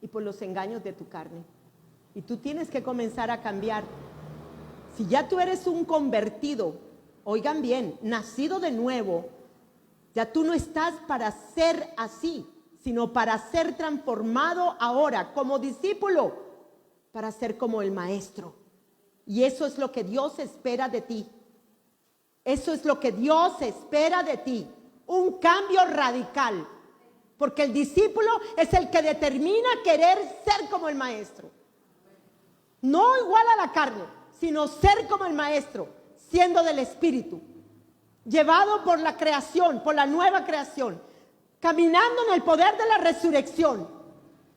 y por los engaños de tu carne. Y tú tienes que comenzar a cambiar. Si ya tú eres un convertido, oigan bien, nacido de nuevo, ya tú no estás para ser así, sino para ser transformado ahora como discípulo, para ser como el maestro. Y eso es lo que Dios espera de ti. Eso es lo que Dios espera de ti, un cambio radical. Porque el discípulo es el que determina querer ser como el maestro. No igual a la carne, sino ser como el maestro, siendo del Espíritu, llevado por la creación, por la nueva creación, caminando en el poder de la resurrección.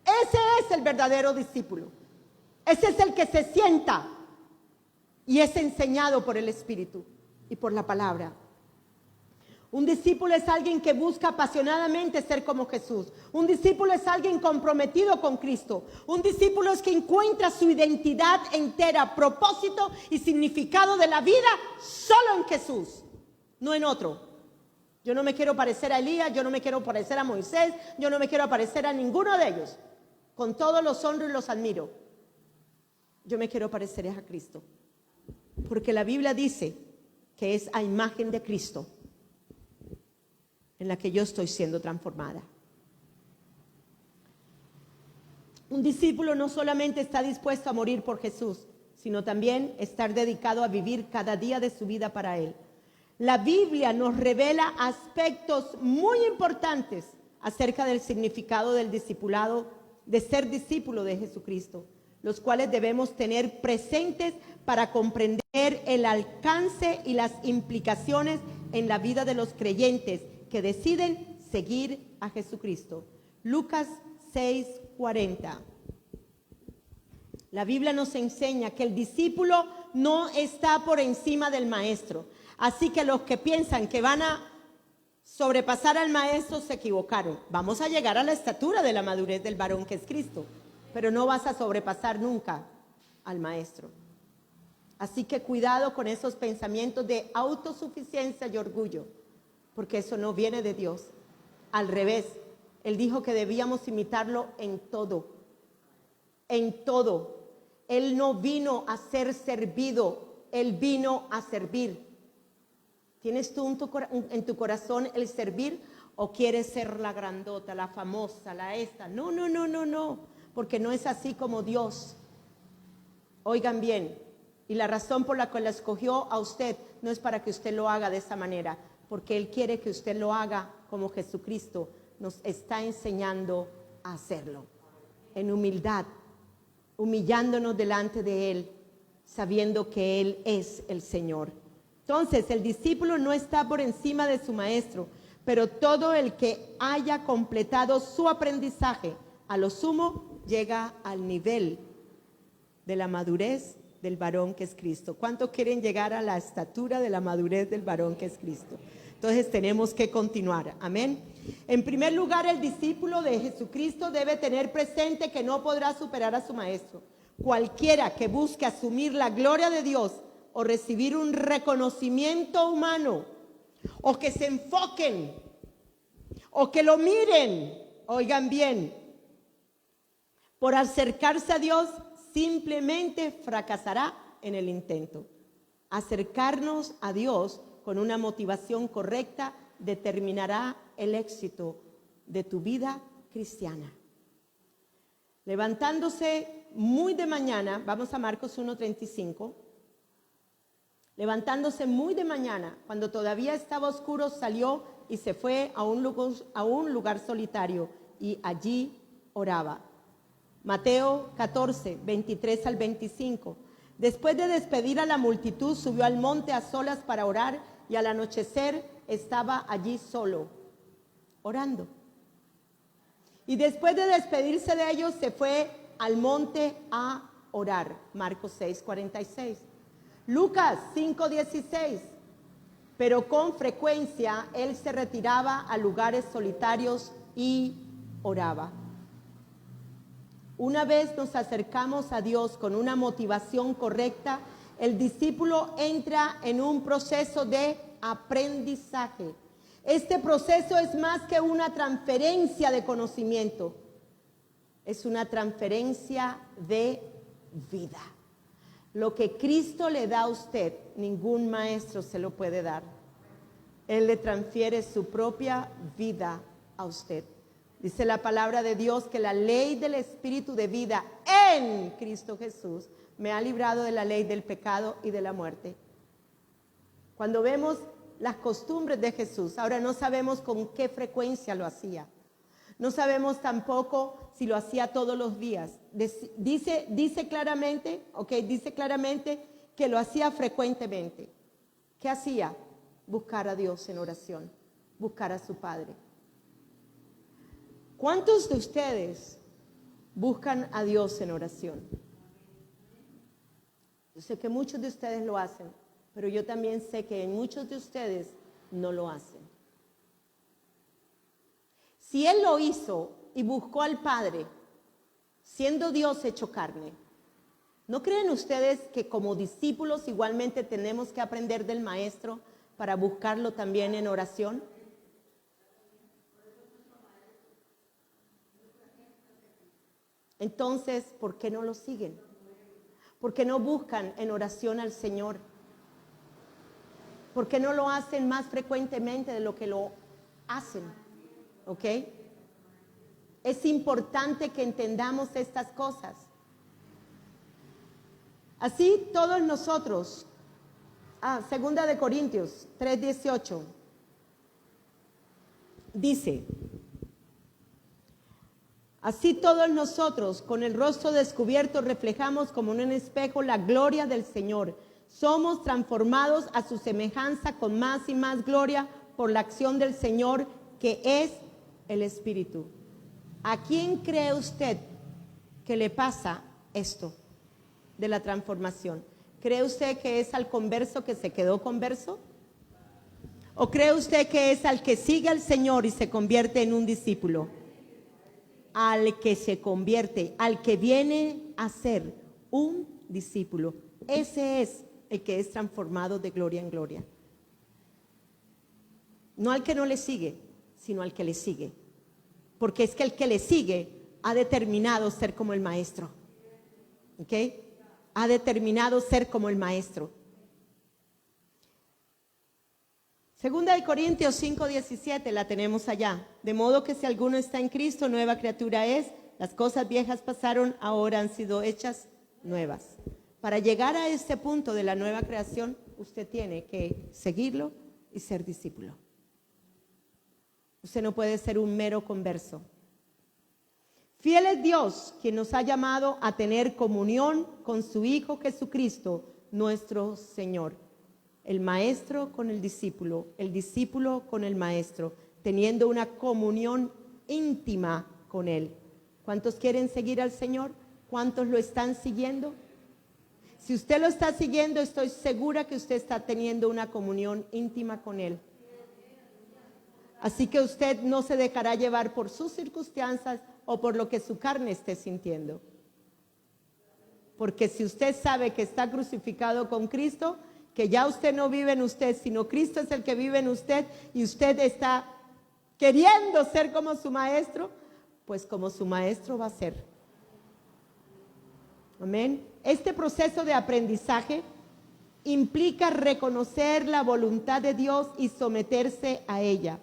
Ese es el verdadero discípulo. Ese es el que se sienta y es enseñado por el Espíritu y por la palabra. Un discípulo es alguien que busca apasionadamente ser como Jesús. Un discípulo es alguien comprometido con Cristo. Un discípulo es que encuentra su identidad entera, propósito y significado de la vida solo en Jesús, no en otro. Yo no me quiero parecer a Elías, yo no me quiero parecer a Moisés, yo no me quiero parecer a ninguno de ellos. Con todos los honro y los admiro. Yo me quiero parecer a Cristo. Porque la Biblia dice que es a imagen de Cristo en la que yo estoy siendo transformada. Un discípulo no solamente está dispuesto a morir por Jesús, sino también estar dedicado a vivir cada día de su vida para Él. La Biblia nos revela aspectos muy importantes acerca del significado del discipulado, de ser discípulo de Jesucristo, los cuales debemos tener presentes para comprender el alcance y las implicaciones en la vida de los creyentes que deciden seguir a Jesucristo. Lucas 6:40. La Biblia nos enseña que el discípulo no está por encima del maestro. Así que los que piensan que van a sobrepasar al maestro se equivocaron. Vamos a llegar a la estatura de la madurez del varón que es Cristo, pero no vas a sobrepasar nunca al maestro. Así que cuidado con esos pensamientos de autosuficiencia y orgullo, porque eso no viene de Dios. Al revés, Él dijo que debíamos imitarlo en todo. En todo. Él no vino a ser servido, Él vino a servir. ¿Tienes tú en tu corazón el servir o quieres ser la grandota, la famosa, la esta? No, no, no, no, no, porque no es así como Dios. Oigan bien, y la razón por la cual la escogió a usted no es para que usted lo haga de esa manera, porque Él quiere que usted lo haga como Jesucristo nos está enseñando a hacerlo, en humildad, humillándonos delante de Él, sabiendo que Él es el Señor. Entonces, el discípulo no está por encima de su maestro, pero todo el que haya completado su aprendizaje, a lo sumo, llega al nivel de la madurez del varón que es Cristo. ¿Cuántos quieren llegar a la estatura de la madurez del varón que es Cristo? Entonces tenemos que continuar, amén. En primer lugar, el discípulo de Jesucristo debe tener presente que no podrá superar a su maestro. Cualquiera que busque asumir la gloria de Dios o recibir un reconocimiento humano, o que se enfoquen, o que lo miren, oigan bien, por acercarse a Dios, simplemente fracasará en el intento. Acercarnos a Dios con una motivación correcta determinará el éxito de tu vida cristiana. Levantándose muy de mañana, vamos a Marcos 1:35. Levantándose muy de mañana, cuando todavía estaba oscuro, salió y se fue a un lugar solitario y allí oraba. Mateo 14, 23 al 25. Después de despedir a la multitud, subió al monte a solas para orar y al anochecer estaba allí solo, orando. Y después de despedirse de ellos, se fue al monte a orar. Marcos 6, 46. Lucas 5:16, pero con frecuencia él se retiraba a lugares solitarios y oraba. Una vez nos acercamos a Dios con una motivación correcta, el discípulo entra en un proceso de aprendizaje. Este proceso es más que una transferencia de conocimiento, es una transferencia de vida. Lo que Cristo le da a usted, ningún maestro se lo puede dar. Él le transfiere su propia vida a usted. Dice la palabra de Dios que la ley del Espíritu de vida en Cristo Jesús me ha librado de la ley del pecado y de la muerte. Cuando vemos las costumbres de Jesús, ahora no sabemos con qué frecuencia lo hacía. No sabemos tampoco si lo hacía todos los días. Dice claramente que lo hacía frecuentemente. ¿Qué hacía? Buscar a Dios en oración, buscar a su Padre. ¿Cuántos de ustedes buscan a Dios en oración? Yo sé que muchos de ustedes lo hacen, pero yo también sé que muchos de ustedes no lo hacen. Si Él lo hizo y buscó al Padre, siendo Dios hecho carne, ¿no creen ustedes que como discípulos igualmente tenemos que aprender del Maestro para buscarlo también en oración? Entonces, ¿por qué no lo siguen? ¿Por qué no buscan en oración al Señor? ¿Por qué no lo hacen más frecuentemente de lo que lo hacen? ¿Ok? Es importante que entendamos estas cosas. Así todos nosotros, 2 de Corintios 3:18, dice: así todos nosotros, con el rostro descubierto, reflejamos como en un espejo la gloria del Señor. Somos transformados a su semejanza con más y más gloria por la acción del Señor, que es el Espíritu. ¿A quién cree usted que le pasa esto de la transformación? ¿Cree usted que es al converso que se quedó converso? ¿O cree usted que es al que sigue al Señor y se convierte en un discípulo? Al que se convierte, al que viene a ser un discípulo. Ese es el que es transformado de gloria en gloria. No al que no le sigue, sino al que le sigue. Porque es que el que le sigue ha determinado ser como el Maestro. ¿Ok? Ha determinado ser como el Maestro. 2 de Corintios 5:17 la tenemos allá. De modo que si alguno está en Cristo, nueva criatura es. Las cosas viejas pasaron, ahora han sido hechas nuevas. Para llegar a este punto de la nueva creación, usted tiene que seguirlo y ser discípulo. Usted no puede ser un mero converso. Fiel es Dios, quien nos ha llamado a tener comunión con su Hijo Jesucristo, nuestro Señor. El maestro con el discípulo con el maestro, teniendo una comunión íntima con Él. ¿Cuántos quieren seguir al Señor? ¿Cuántos lo están siguiendo? Si usted lo está siguiendo, estoy segura que usted está teniendo una comunión íntima con Él. Así que usted no se dejará llevar por sus circunstancias o por lo que su carne esté sintiendo. Porque si usted sabe que está crucificado con Cristo, que ya usted no vive en usted, sino Cristo es el que vive en usted, y usted está queriendo ser como su maestro, pues como su maestro va a ser. Amén. Este proceso de aprendizaje implica reconocer la voluntad de Dios y someterse a ella.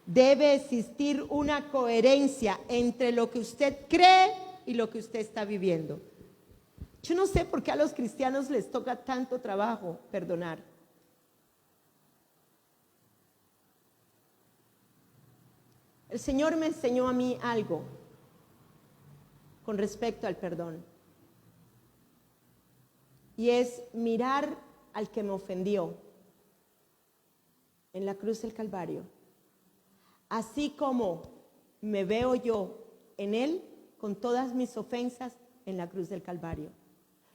Debe existir una coherencia entre lo que usted cree y lo que usted está viviendo. Yo no sé por qué a los cristianos les toca tanto trabajo perdonar. El Señor me enseñó a mí algo con respecto al perdón. Y es mirar al que me ofendió en la cruz del Calvario. Así como me veo yo en Él con todas mis ofensas en la cruz del Calvario.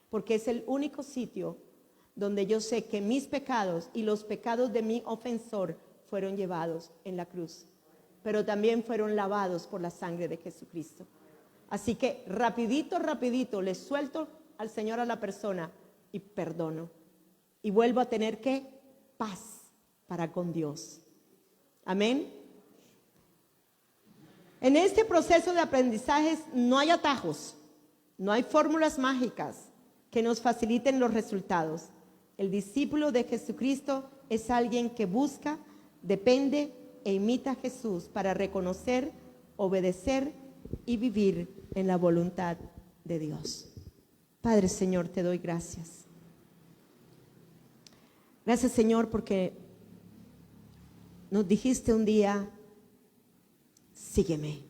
Porque es el único sitio donde yo sé que mis pecados y los pecados de mi ofensor fueron llevados en la cruz, pero también fueron lavados por la sangre de Jesucristo. Así que rapidito le suelto al Señor a la persona y perdono. Y vuelvo a tener ¿qué? Paz para con Dios. Amén. En este proceso de aprendizajes no hay atajos, no hay fórmulas mágicas que nos faciliten los resultados. El discípulo de Jesucristo es alguien que busca, depende e imita a Jesús para reconocer, obedecer y vivir en la voluntad de Dios. Padre Señor, te doy gracias. Gracias, Señor, porque nos dijiste un día, sígueme.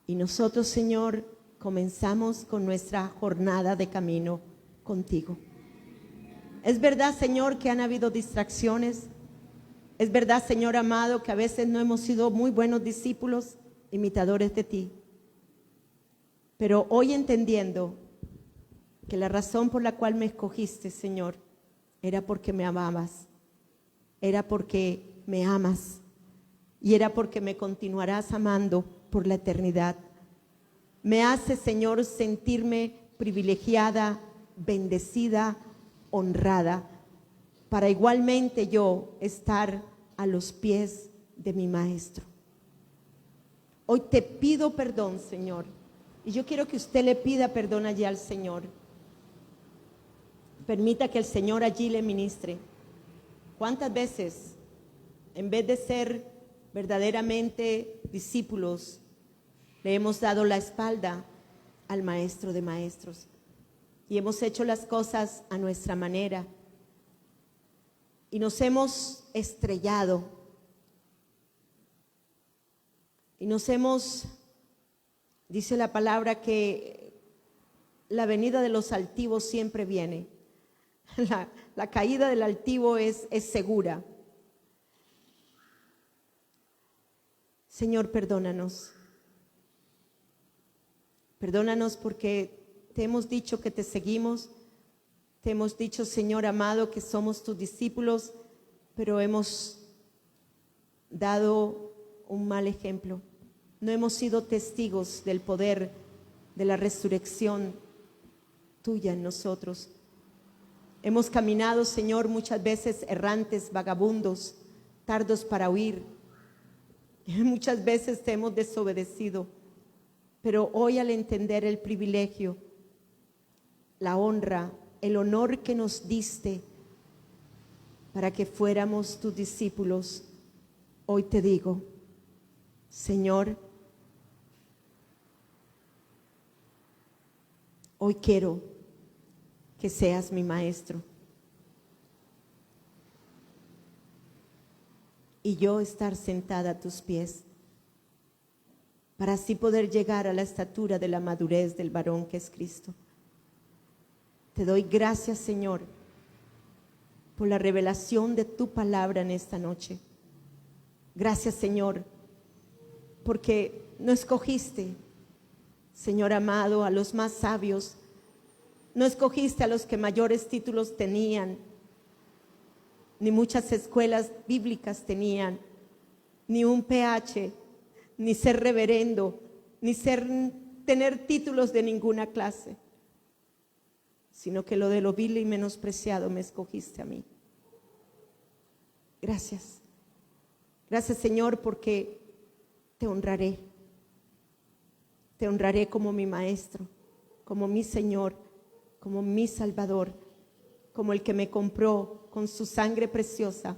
Y nosotros, Señor, comenzamos con nuestra jornada de camino contigo. Es verdad, Señor, que han habido distracciones. Es verdad, Señor amado, que a veces no hemos sido muy buenos discípulos, imitadores de ti. Pero hoy entendiendo que la razón por la cual me escogiste, Señor, era porque me amabas, era porque me amas y era porque me continuarás amando por la eternidad. Me hace, Señor, sentirme privilegiada, bendecida, honrada, para igualmente yo estar a los pies de mi Maestro. Hoy te pido perdón, Señor, y yo quiero que usted le pida perdón allí al Señor. Permita que el Señor allí le ministre. ¿Cuántas veces, en vez de ser verdaderamente discípulos, le hemos dado la espalda al Maestro de Maestros y hemos hecho las cosas a nuestra manera y nos hemos estrellado y nos hemos, dice la palabra, que la venida de los altivos siempre viene. La caída del altivo es segura. Señor, perdónanos. Perdónanos porque te hemos dicho que te seguimos. Te hemos dicho, Señor amado, que somos tus discípulos, pero hemos dado un mal ejemplo. No hemos sido testigos del poder de la resurrección tuya en nosotros. Hemos caminado, Señor, muchas veces errantes, vagabundos, tardos para huir. Muchas veces te hemos desobedecido, pero hoy al entender el privilegio, la honra, el honor que nos diste para que fuéramos tus discípulos, hoy te digo, Señor, hoy quiero que seas mi Maestro y yo estar sentada a tus pies para así poder llegar a la estatura de la madurez del varón que es Cristo. Te doy gracias, Señor, por la revelación de tu palabra en esta noche. Gracias, Señor, porque no escogiste, Señor amado, a los más sabios. No escogiste a los que mayores títulos tenían, ni muchas escuelas bíblicas tenían, ni un PH, ni ser reverendo, ni tener títulos de ninguna clase, sino que lo de lo vil y menospreciado me escogiste a mí. Gracias. Gracias, Señor, porque te honraré. Te honraré como mi Maestro, como mi Señor, como mi Salvador, como el que me compró con su sangre preciosa,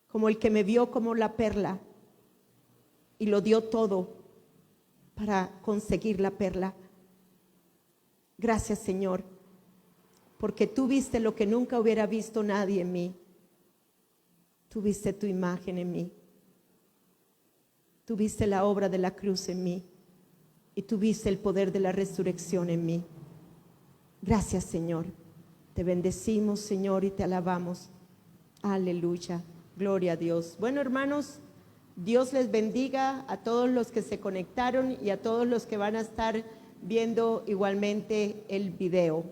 como el que me vio como la perla y lo dio todo para conseguir la perla. Gracias, Señor, porque tú viste lo que nunca hubiera visto nadie en mí. Tú viste tu imagen en mí. Tú viste la obra de la cruz en mí. Y tú viste el poder de la resurrección en mí. Gracias, Señor. Te bendecimos, Señor, y te alabamos. Aleluya. Gloria a Dios. Bueno, hermanos, Dios les bendiga a todos los que se conectaron y a todos los que van a estar viendo igualmente el video.